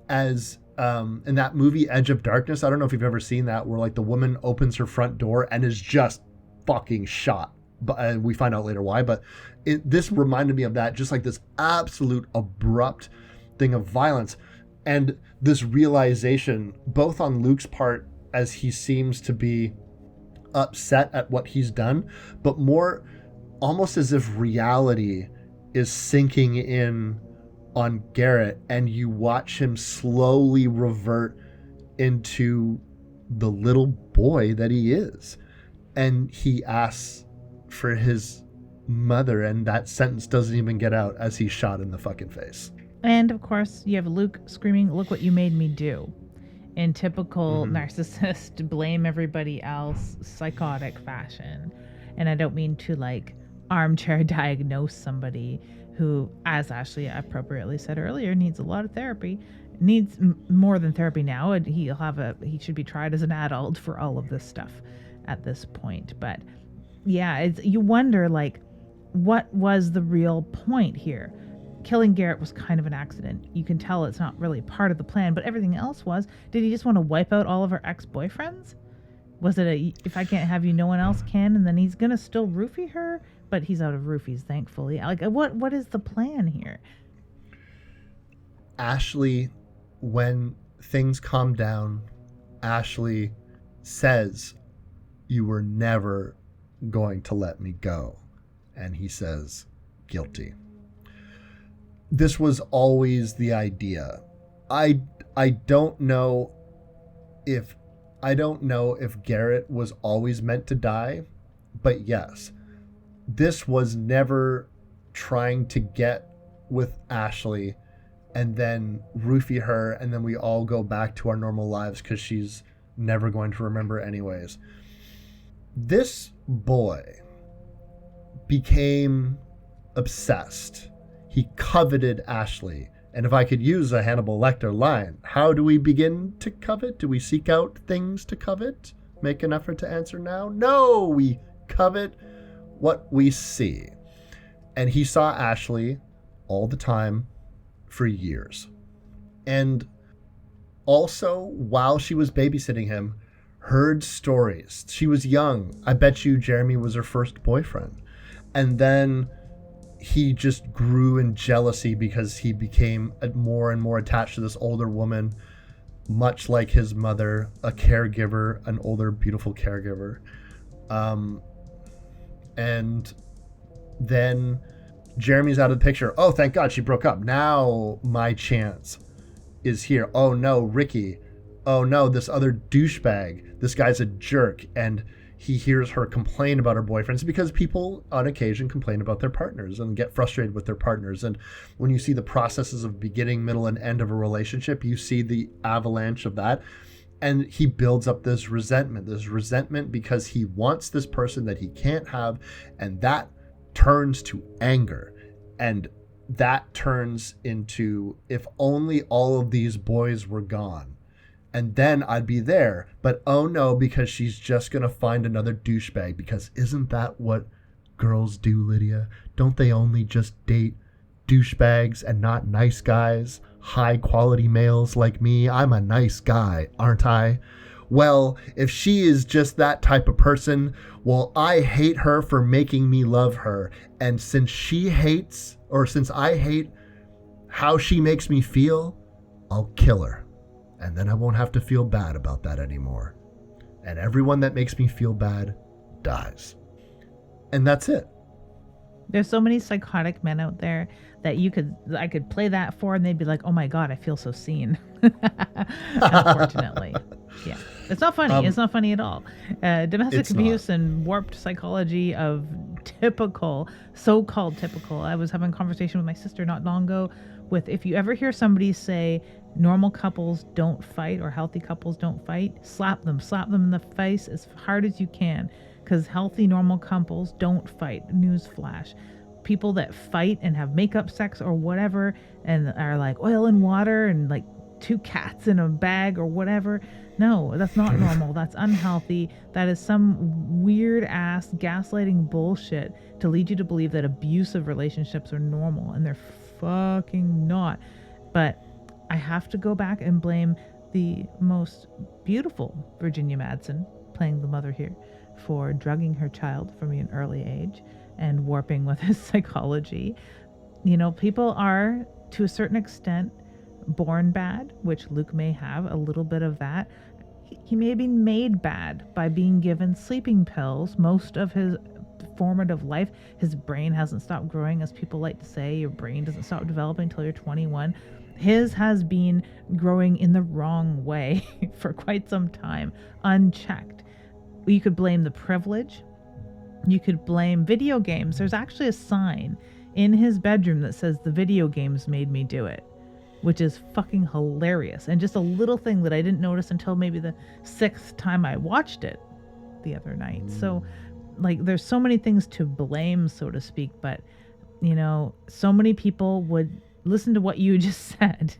as in that movie Edge of Darkness. I don't know if you've ever seen that, where like the woman opens her front door and is just fucking shot. But we find out later why. But this reminded me of that, just like this absolute abrupt thing of violence. And this realization, both on Luke's part, as he seems to be upset at what he's done, but more almost as if reality is sinking in on Garrett, and you watch him slowly revert into the little boy that he is. And he asks for his mother, and that sentence doesn't even get out as he's shot in the fucking face. And of course, you have Luke screaming, "Look what you made me do," in typical narcissist, blame everybody else, psychotic fashion. And I don't mean to like armchair diagnose somebody who, as Ashley appropriately said earlier, needs a lot of therapy, needs more than therapy now. And he should be tried as an adult for all of this stuff at this point. But yeah, you wonder, like, what was the real point here? Killing Garrett was kind of an accident. You can tell it's not really part of the plan, but everything else was. Did he just want to wipe out all of her ex-boyfriends? Was it if I can't have you, no one else can, and then he's going to still roofie her? But he's out of roofies, thankfully. Like, what is the plan here? Ashley, when things calm down, Ashley says, "You were never going to let me go." And he says, "Guilty." This was always the idea. I don't know if Garrett was always meant to die, but yes, this was never trying to get with Ashley and then roofie her, and then we all go back to our normal lives because she's never going to remember anyways. This boy became obsessed. He coveted Ashley. And if I could use a Hannibal Lecter line, how do we begin to covet? Do we seek out things to covet? Make an effort to answer now? No, we covet what we see. And he saw Ashley all the time for years. And also, while she was babysitting him, heard stories. She was young. I bet you Jeremy was her first boyfriend. And then he just grew in jealousy because he became more and more attached to this older woman, much like his mother, a caregiver, an older, beautiful caregiver. And then Jeremy's out of the picture. Oh, thank God she broke up. Now my chance is here. Oh no, Ricky. Oh no, this other douchebag. This guy's a jerk. And he hears her complain about her boyfriends, because people on occasion complain about their partners and get frustrated with their partners. And when you see the processes of beginning, middle, and end of a relationship, you see the avalanche of that. And he builds up this resentment because he wants this person that he can't have. And that turns to anger. And that turns into, if only all of these boys were gone, and then I'd be there. But oh no, because she's just going to find another douchebag. Because isn't that what girls do, Lydia? Don't they only just date douchebags and not nice guys? High quality males like me. I'm a nice guy, aren't I? Well, if she is just that type of person, well, I hate her for making me love her. And since I hate how she makes me feel, I'll kill her. And then I won't have to feel bad about that anymore. And everyone that makes me feel bad dies. And that's it. There's so many psychotic men out there that I could play that for, and they'd be like, oh my God, I feel so seen. Unfortunately. Yeah. It's not funny. It's not funny at all. Domestic abuse and warped psychology of so-called typical. I was having a conversation with my sister not long ago with, if you ever hear somebody say normal couples don't fight or healthy couples don't fight, slap them in the face as hard as you can, because healthy normal couples don't fight. Newsflash. People that fight and have makeup sex or whatever and are like oil and water and like two cats in a bag or whatever. No, that's not normal. That's unhealthy. That is some weird ass gaslighting bullshit to lead you to believe that abusive relationships are normal, and they're fucking not. But I have to go back and blame the most beautiful Virginia Madsen, playing the mother here, for drugging her child from an early age and warping with his psychology. You know, people are, to a certain extent, born bad, which Luke may have a little bit of that. He may have been made bad by being given sleeping pills most of his formative life. His brain hasn't stopped growing, as people like to say. Your brain doesn't stop developing until you're 21. His has been growing in the wrong way for quite some time, unchecked. You could blame the privilege. You could blame video games. There's actually a sign in his bedroom that says, "The video games made me do it," which is fucking hilarious. And just a little thing that I didn't notice until maybe the 6th time I watched it the other night. So, like, there's so many things to blame, so to speak, but, you know, so many people would listen to what you just said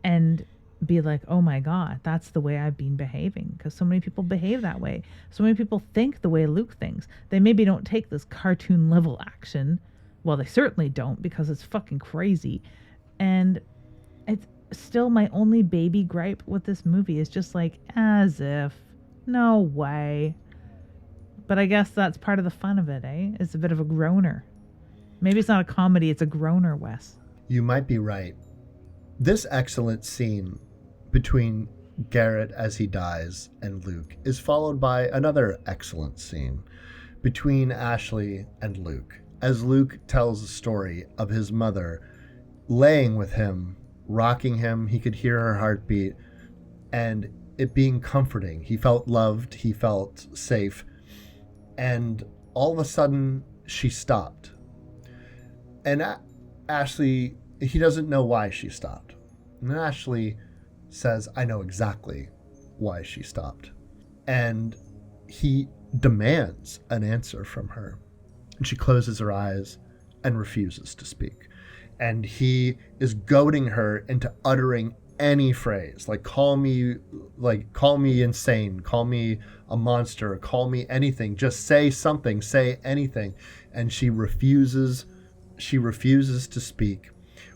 and be like, oh my God, that's the way I've been behaving. Because so many people behave that way. So many people think the way Luke thinks. They maybe don't take this cartoon level action. Well, they certainly don't, because it's fucking crazy. And it's still my only baby gripe with this movie is just like, as if, no way. But I guess that's part of the fun of it, eh? It's a bit of a groaner. Maybe it's not a comedy, it's a groaner, Wes. You might be right. This excellent scene between Garrett as he dies and Luke is followed by another excellent scene between Ashley and Luke, as Luke tells the story of his mother laying with him, rocking him. He could hear her heartbeat, and it being comforting. He felt loved, he felt safe, and all of a sudden she stopped. And Ashley, he doesn't know why she stopped. And Ashley says, I know exactly why she stopped. And he demands an answer from her. And she closes her eyes and refuses to speak. And he is goading her into uttering any phrase, like call me insane, call me a monster, call me anything, just say something, say anything. And she refuses to speak,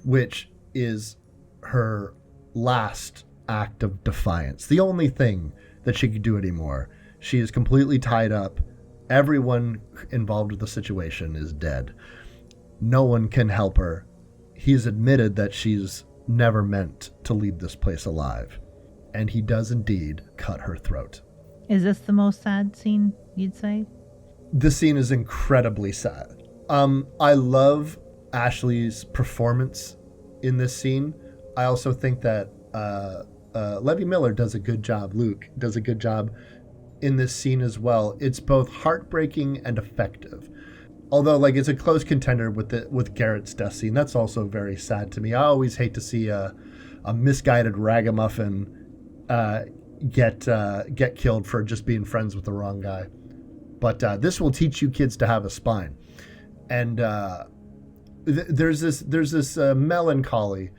which is her last act of defiance. The only thing that she could do anymore. She is completely tied up. Everyone involved with the situation is dead. No one can help her. He's admitted that she's never meant to leave this place alive. And he does indeed cut her throat. Is this the most sad scene, you'd say? This scene is incredibly sad. I love Ashley's performance in this scene. I also think that Levy Miller does a good job. Luke does a good job in this scene as well. It's both heartbreaking and effective. Although, like, it's a close contender with Garrett's death scene. That's also very sad to me. I always hate to see a misguided ragamuffin get killed for just being friends with the wrong guy. But this will teach you kids to have a spine. And there's this melancholy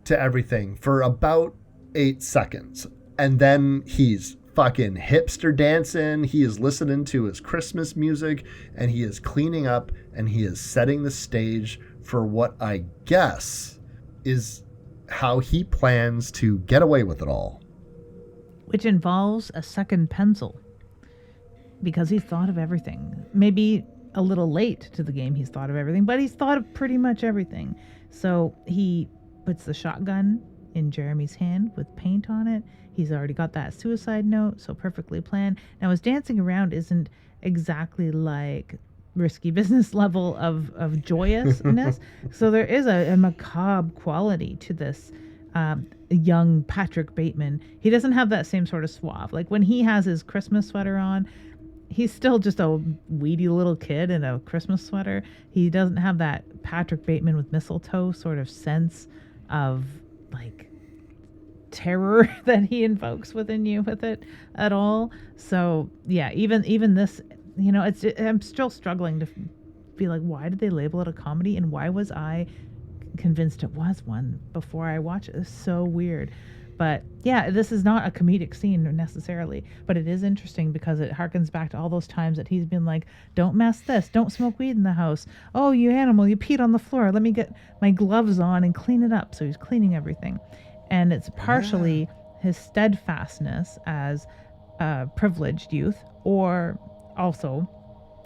to everything for about 8 seconds. And then he's fucking hipster dancing. He is listening to his Christmas music, and he is cleaning up, and he is setting the stage for what I guess is how he plans to get away with it all. Which involves a second pencil. Because he's thought of everything. Maybe a little late to the game he's thought of everything, but he's thought of pretty much everything. So he puts the shotgun in Jeremy's hand with paint on it. He's already got that suicide note, so perfectly planned. Now his dancing around isn't exactly like Risky Business level of joyousness. So there is a macabre quality to this young Patrick Bateman. He doesn't have that same sort of suave. Like when he has his Christmas sweater on, he's still just a weedy little kid in a Christmas sweater. He doesn't have that Patrick Bateman with mistletoe sort of sense of like terror that he invokes within you with it at all. So yeah, even this, you know, I'm still struggling to be like, why did they label it a comedy, and why was I convinced it was one before I watched it? It's so weird. But yeah, this is not a comedic scene necessarily, but it is interesting because it harkens back to all those times that he's been like, don't mess this, don't smoke weed in the house. Oh, you animal, you peed on the floor. Let me get my gloves on and clean it up. So he's cleaning everything. And it's partially his steadfastness as a privileged youth, or also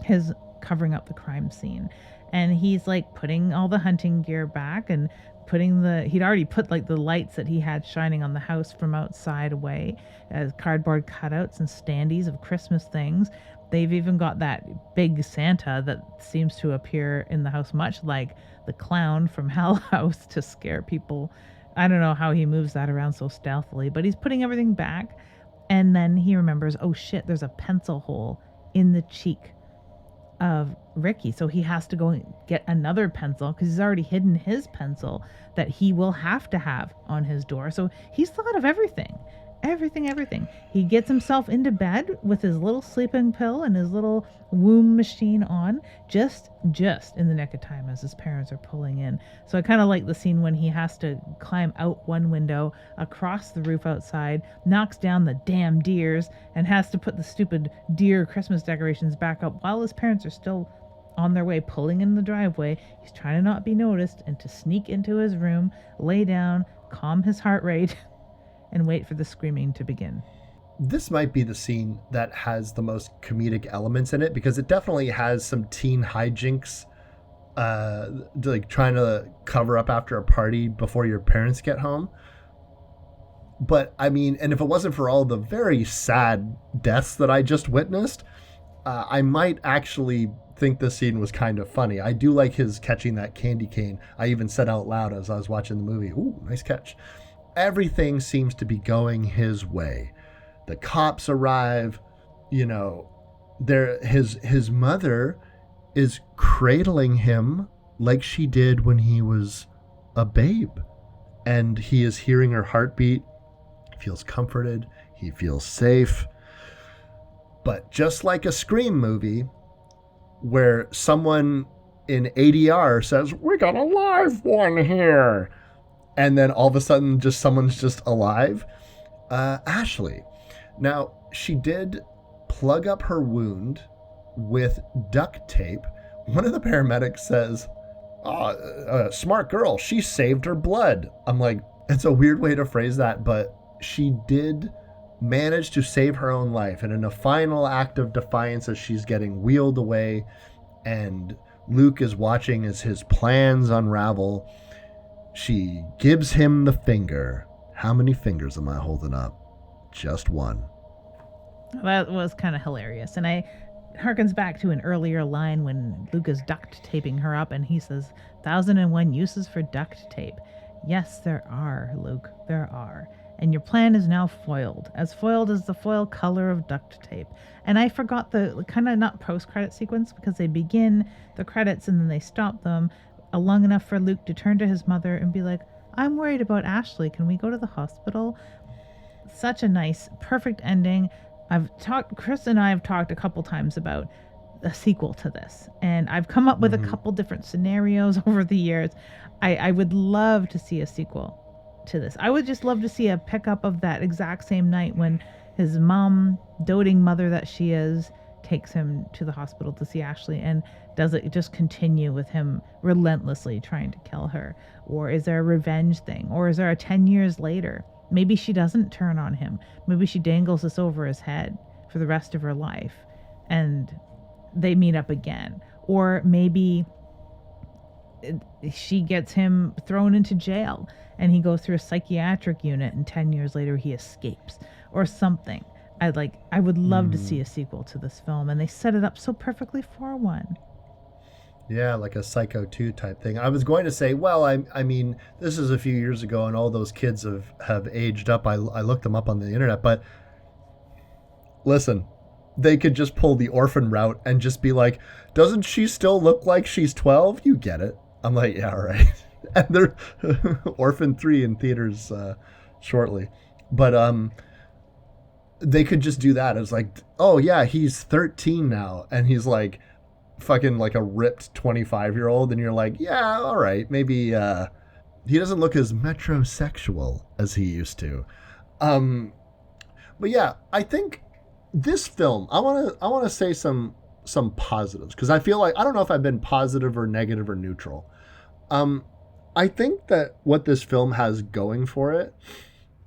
his covering up the crime scene. And he's like putting all the hunting gear back and he'd already put like the lights that he had shining on the house from outside away as cardboard cutouts and standees of Christmas things. They've even got that big Santa that seems to appear in the house, much like the clown from Hell House, to scare people. I don't know how he moves that around so stealthily, but he's putting everything back. And then he remembers, oh shit, there's a pencil hole in the cheek of Ricky. So he has to go and get another pencil because he's already hidden his pencil that he will have to have on his door. So he's thought of everything. He gets himself into bed with his little sleeping pill and his little womb machine on just in the nick of time as his parents are pulling in. So I kind of like the scene when he has to climb out one window across the roof outside, knocks down the damn deers, and has to put the stupid deer Christmas decorations back up while his parents are still on their way pulling in the driveway. He's trying to not be noticed and to sneak into his room, lay down, calm his heart rate, and wait for the screaming to begin. This might be the scene that has the most comedic elements in it because it definitely has some teen hijinks, like trying to cover up after a party before your parents get home. But I mean, and if it wasn't for all the very sad deaths that I just witnessed, I might actually think this scene was kind of funny. I do like his catching that candy cane. I even said out loud as I was watching the movie, "Ooh, nice catch." Everything seems to be going his way. The cops arrive, you know, his mother is cradling him like she did when he was a babe. And he is hearing her heartbeat. He feels comforted. He feels safe. But just like a Scream movie where someone in ADR says, "We got a live one here," and then all of a sudden just someone's just alive. Ashley. Now, she did plug up her wound with duct tape. One of the paramedics says, smart girl, she saved her blood. I'm like, it's a weird way to phrase that, but she did manage to save her own life. And in a final act of defiance, as she's getting wheeled away and Luke is watching as his plans unravel, she gives him the finger. How many fingers am I holding up? Just one. That was kind of hilarious. And it harkens back to an earlier line when Luke is duct taping her up and he says, 1,001 uses for duct tape. Yes, there are, Luke. There are. And your plan is now foiled as the foil color of duct tape. And I forgot the kind of not post-credit sequence, because they begin the credits and then they stop them long enough for Luke to turn to his mother and be like, I'm worried about Ashley. Can we go to the hospital? Such a nice, perfect ending. Chris and I have talked a couple times about a sequel to this, and I've come up with a couple different scenarios over the years. I would love to see a sequel to this. I would just love to see a pickup of that exact same night when his mom, doting mother that she is, takes him to the hospital to see Ashley, and does it just continue with him relentlessly trying to kill her? Or is there a revenge thing? Or is there a 10 years later? Maybe she doesn't turn on him. Maybe she dangles this over his head for the rest of her life and they meet up again. Or maybe she gets him thrown into jail and he goes through a psychiatric unit and 10 years later he escapes or something. I would love to see a sequel to this film, and they set it up so perfectly for one. Yeah, like a Psycho 2 type thing. I was going to say, well, I mean, this is a few years ago and all those kids have aged up. I looked them up on the internet, but listen, they could just pull the orphan route and just be like, doesn't she still look like she's 12? You get it. I'm like, yeah, right. And they're Orphan 3 in theaters shortly. But they could just do that. It's like, oh yeah, he's 13 now and he's like fucking like a ripped 25-year-old, and you're like, yeah, all right, maybe he doesn't look as metrosexual as he used to. But yeah, I think this film, I want to say some positives, because I feel like, I don't know if I've been positive or negative or neutral. I think that what this film has going for it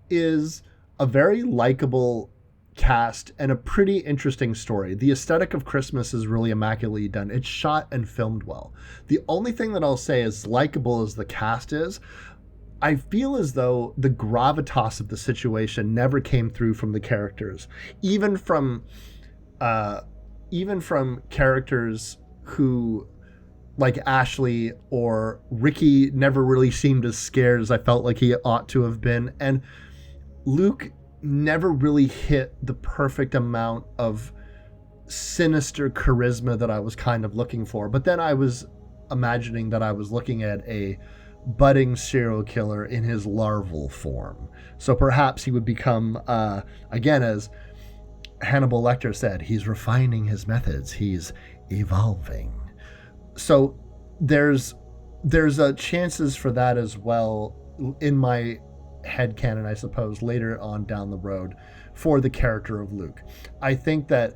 is a very likable cast and a pretty interesting story. The aesthetic of Christmas is really immaculately done. It's shot and filmed well. The only thing that I'll say, as likable as the cast is, I feel as though the gravitas of the situation never came through from the characters, even from characters who, like Ashley or Ricky, never really seemed as scared as I felt like he ought to have been, and Luke never really hit the perfect amount of sinister charisma that I was kind of looking for. But then I was imagining that I was looking at a budding serial killer in his larval form. So perhaps he would become, again, as Hannibal Lecter said, he's refining his methods, he's evolving. So there's chances for that as well in my headcanon, I suppose, later on down the road for the character of Luke. I think that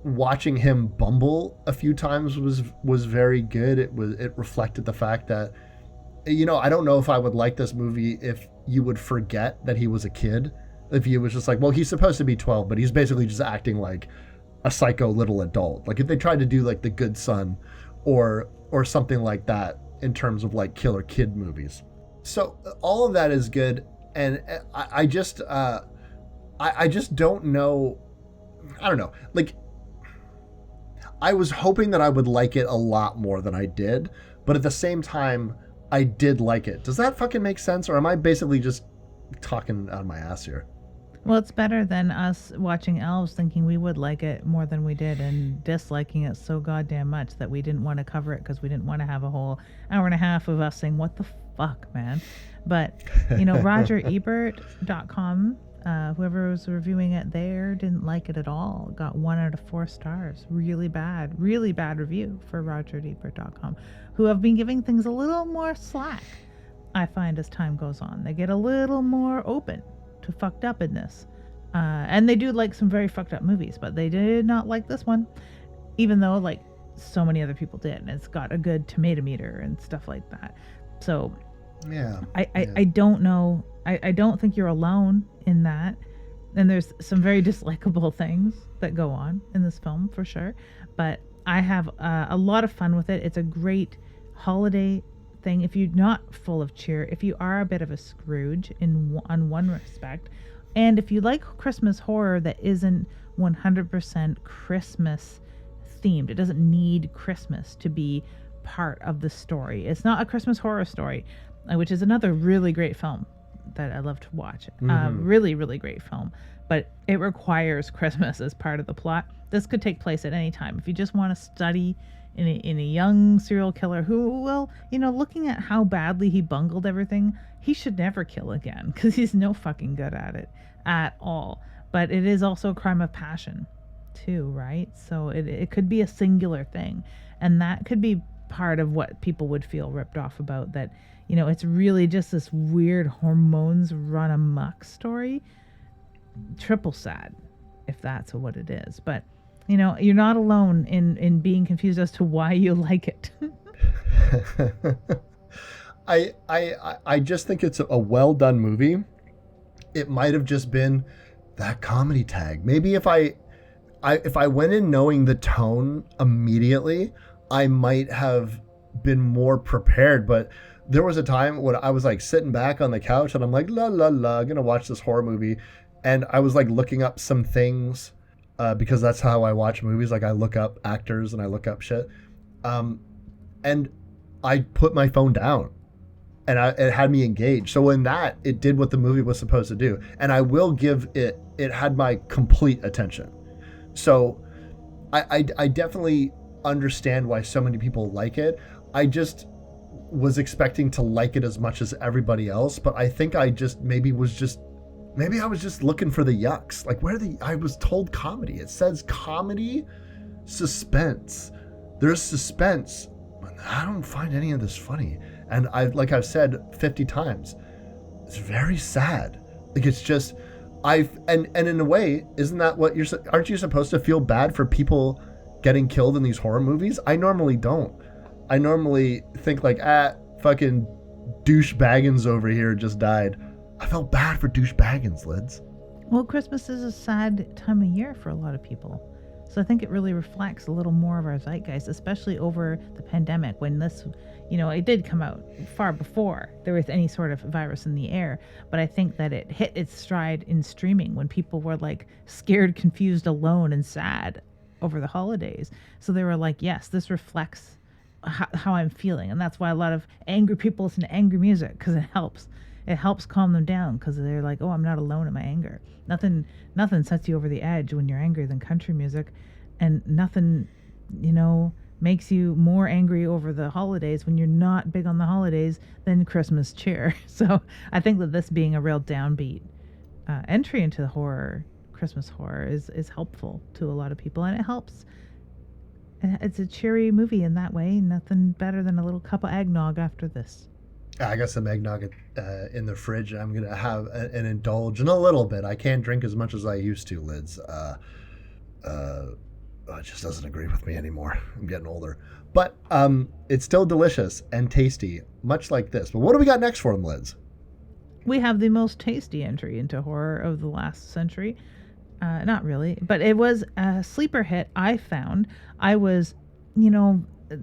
watching him bumble a few times was very good. It reflected the fact that, you know, I don't know if I would like this movie if you would forget that he was a kid. If he was just like, well, he's supposed to be 12, but he's basically just acting like a psycho little adult. Like if they tried to do like The Good Son or something like that in terms of like killer kid movies. So all of that is good. And I just don't know. I don't know. Like, I was hoping that I would like it a lot more than I did, but at the same time, I did like it. Does that fucking make sense? Or am I basically just talking out of my ass here? Well, it's better than us watching Elves thinking we would like it more than we did and disliking it so goddamn much that we didn't want to cover it because we didn't want to have a whole hour and a half of us saying, what the fuck, man? But, you know, RogerEbert.com, whoever was reviewing it there didn't like it at all. Got 1 out of 4 stars. Really bad review for RogerEbert.com, who have been giving things a little more slack, I find, as time goes on. They get a little more open to fucked up in this. And they do like some very fucked up movies, but they did not like this one, even though like so many other people did. And it's got a good tomato meter and stuff like that. So yeah, I don't know. I don't think you're alone in that. And there's some very dislikable things that go on in this film for sure. But I have a lot of fun with it. It's a great holiday thing. If you're not full of cheer, if you are a bit of a Scrooge on one respect, and if you like Christmas horror that isn't 100% Christmas themed, it doesn't need Christmas to be part of the story. It's not a Christmas horror story, which is another really great film that I love to watch. Really, really great film. But it requires Christmas as part of the plot. This could take place at any time. If you just want to study in a young serial killer who, well, looking at how badly he bungled everything, he should never kill again because he's no fucking good at it at all. But it is also a crime of passion too, right? So it could be a singular thing. And that could be part of what people would feel ripped off about, that, it's really just this weird hormones run amok story. Triple sad, if that's what it is. But, you're not alone in being confused as to why you like it. I just think it's a well done movie. It might have just been that comedy tag. Maybe if I went in knowing the tone immediately, I might have been more prepared. But there was a time when I was like sitting back on the couch and I'm like, la la la, gonna watch this horror movie. And I was like looking up some things because that's how I watch movies. Like I look up actors and I look up shit. And I put my phone down and it had me engaged. So in that, it did what the movie was supposed to do. And I will give it had my complete attention. So I definitely understand why so many people like it. I just was expecting to like it as much as everybody else. But I think I just maybe I was just looking for the yucks. Like I was told comedy. It says comedy, suspense. There's suspense, but I don't find any of this funny. And I've said 50 times, it's very sad. Like it's just, and in a way, isn't that what aren't you supposed to feel bad for people getting killed in these horror movies? I normally don't. I normally think like, fucking douche Baggins over here just died. I felt bad for douche Baggins, Lids. Well, Christmas is a sad time of year for a lot of people. So I think it really reflects a little more of our zeitgeist, especially over the pandemic when this, it did come out far before there was any sort of virus in the air. But I think that it hit its stride in streaming when people were like scared, confused, alone, and sad over the holidays. So they were like, yes, this reflects how I'm feeling. And that's why a lot of angry people listen to angry music, because it helps. It helps calm them down because they're like, oh, I'm not alone in my anger. Nothing sets you over the edge when you're angry than country music. And nothing, makes you more angry over the holidays when you're not big on the holidays than Christmas cheer. So I think that this being a real downbeat entry into the Christmas horror is helpful to a lot of people. And it helps. It's a cheery movie in that way. Nothing better than a little cup of eggnog after this. I got some eggnog in the fridge. I'm going to have an indulge in a little bit. I can't drink as much as I used to, Lids. It just doesn't agree with me anymore. I'm getting older. But it's still delicious and tasty, much like this. But what do we got next for them, Lids? We have the most tasty entry into horror of the last century. Not really, but it was a sleeper hit I found. I was,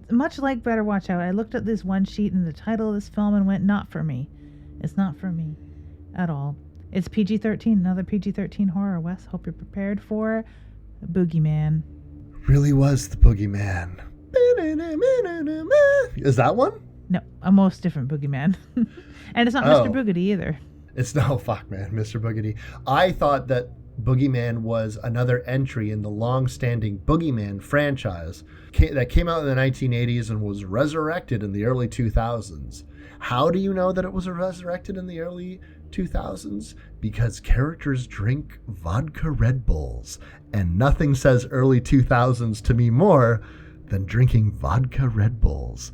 much like Better Watch Out, I looked at this one sheet and the title of this film and went, not for me. It's not for me at all. It's PG-13, another PG-13 horror. Wes, hope you're prepared for Boogeyman. Really was the Boogeyman. Is that one? No, a most different Boogeyman. And it's not Mr. Boogedy either. It's no, fuck man, Mr. Boogedy. I thought that Boogeyman was another entry in the long-standing Boogeyman franchise that came out in the 1980s and was resurrected in the early 2000s. How do you know that it was resurrected in the early 2000s? Because characters drink vodka Red Bulls, and nothing says early 2000s to me more than drinking vodka Red Bulls.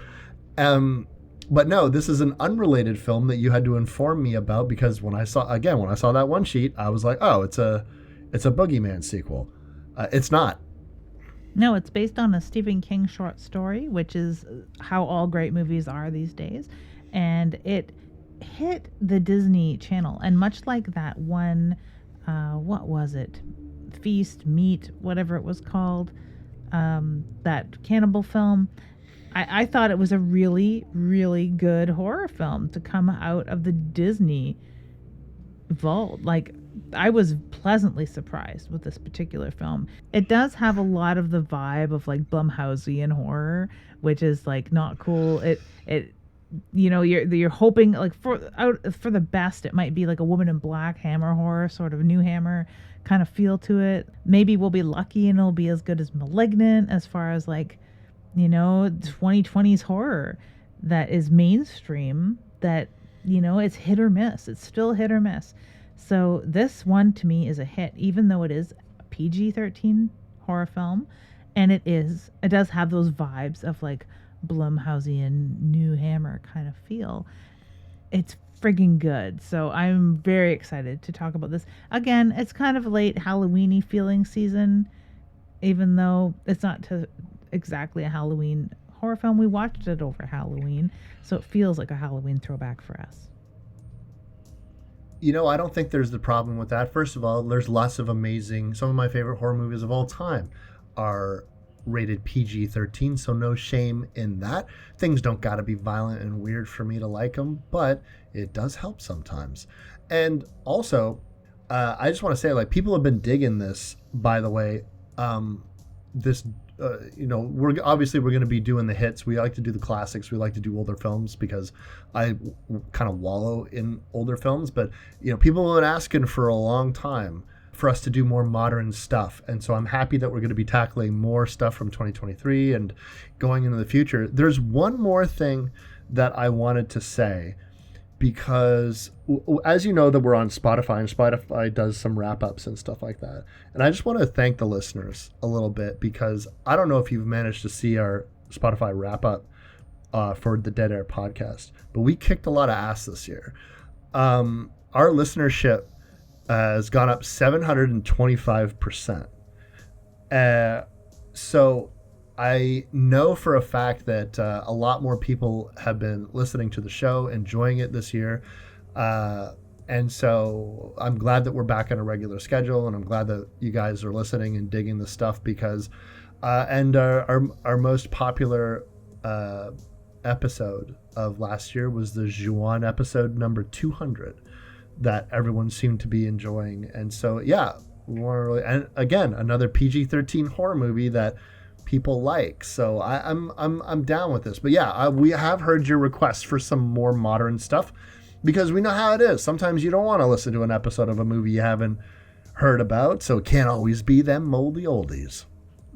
But no, this is an unrelated film that you had to inform me about, because when I saw that one sheet, I was like, oh, it's a Boogeyman sequel. It's not. No, it's based on a Stephen King short story, which is how all great movies are these days. And it hit the Disney Channel, and much like that one, what was it? Feast, Meat, whatever it was called, that cannibal film. I thought it was a really, really good horror film to come out of the Disney vault. Like, I was pleasantly surprised with this particular film. It does have a lot of the vibe of like Blumhousian horror, which is like not cool. It you know, you're hoping like for the best. It might be like a Woman in Black Hammer horror, sort of new Hammer kind of feel to it. Maybe we'll be lucky and it'll be as good as Malignant, as far as like, you know, 2020's horror that is mainstream, that, you know, it's hit or miss. It's still hit or miss. So this one to me is a hit, even though it is a PG-13 horror film, and it does have those vibes of like Blumhousian new Hammer kind of feel. It's friggin' good. So I'm very excited to talk about this. Again, it's kind of late Halloween-y feeling season, even though it's not exactly a Halloween horror film. We watched it over Halloween, so it feels like a Halloween throwback for us. You know, I don't think there's the problem with that. First of all, there's lots of some of my favorite horror movies of all time are rated PG-13, so no shame in that. Things don't gotta be violent and weird for me to like them, but it does help sometimes. And also, I just want to say, like, people have been digging this, by the way. You know, we're going to be doing the hits. We like to do the classics. We like to do older films because I kind of wallow in older films. But, you know, people have been asking for a long time for us to do more modern stuff. And so I'm happy that we're going to be tackling more stuff from 2023 and going into the future. There's one more thing that I wanted to say, because as you know, that we're on Spotify, and Spotify does some wrap-ups and stuff like that. And I just want to thank the listeners a little bit, because I don't know if you've managed to see our Spotify wrap-up for the Dead Air podcast, but we kicked a lot of ass this year. Our listenership has gone up 725%. So I know for a fact that a lot more people have been listening to the show, enjoying it this year. And so I'm glad that we're back on a regular schedule, and I'm glad that you guys are listening and digging the stuff, because and our most popular episode of last year was the Juan episode number 200 that everyone seemed to be enjoying. And so, yeah, and again, another PG-13 horror movie that people like. So I'm down with this. But yeah, we have heard your requests for some more modern stuff, because we know how it is. Sometimes you don't want to listen to an episode of a movie you haven't heard about, so it can't always be them moldy oldies.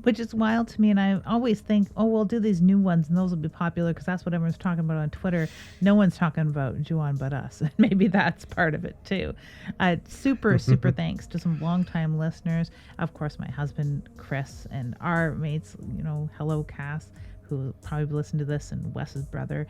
Which is wild to me, and I always think, oh, we'll do these new ones, and those will be popular because that's what everyone's talking about on Twitter. No one's talking about Juan but us, and maybe that's part of it too. Super thanks to some longtime listeners. Of course, my husband, Chris, and our mates, you know, hello, Cass, who probably listened to this, and Wes's brother,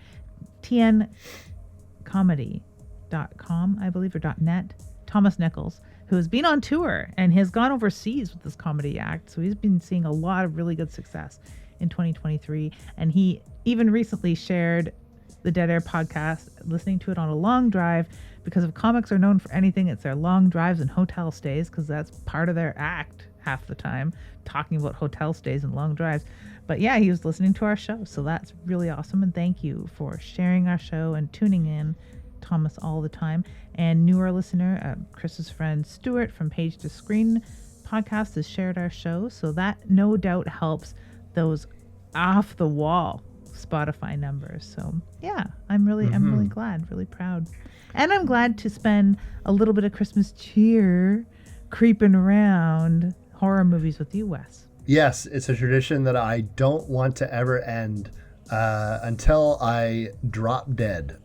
tncomedy.com, I believe, or .net, Thomas Nichols, who has been on tour and has gone overseas with this comedy act. So he's been seeing a lot of really good success in 2023. And he even recently shared the Dead Air podcast, listening to it on a long drive, because if comics are known for anything, it's their long drives and hotel stays, because that's part of their act half the time, talking about hotel stays and long drives. But yeah, he was listening to our show. So that's really awesome. And thank you for sharing our show and tuning in, Thomas, all the time. And newer listener, Chris's friend Stuart from Page to Screen podcast has shared our show, so that no doubt helps those off the wall Spotify numbers. So yeah, I'm really glad, really proud, and I'm glad to spend a little bit of Christmas cheer creeping around horror movies with you, Wes. Yes, it's a tradition that I don't want to ever end until I drop dead.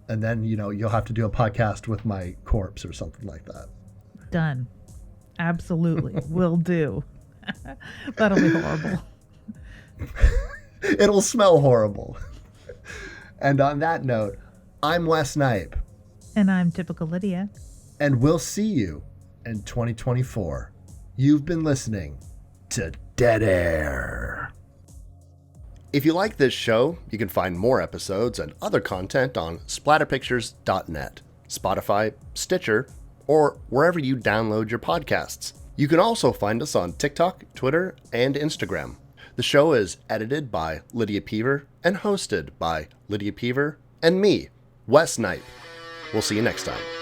And then, you know, you'll have to do a podcast with my corpse or something like that. Done. Absolutely. Will do. That'll be horrible. It'll smell horrible. And on that note, I'm Wes Knipe. And I'm Typical Lydia. And we'll see you in 2024. You've been listening to Dead Air. If you like this show, you can find more episodes and other content on splatterpictures.net, Spotify, Stitcher, or wherever you download your podcasts. You can also find us on TikTok, Twitter, and Instagram. The show is edited by Lydia Peever and hosted by Lydia Peever and me, Wes Knipe. We'll see you next time.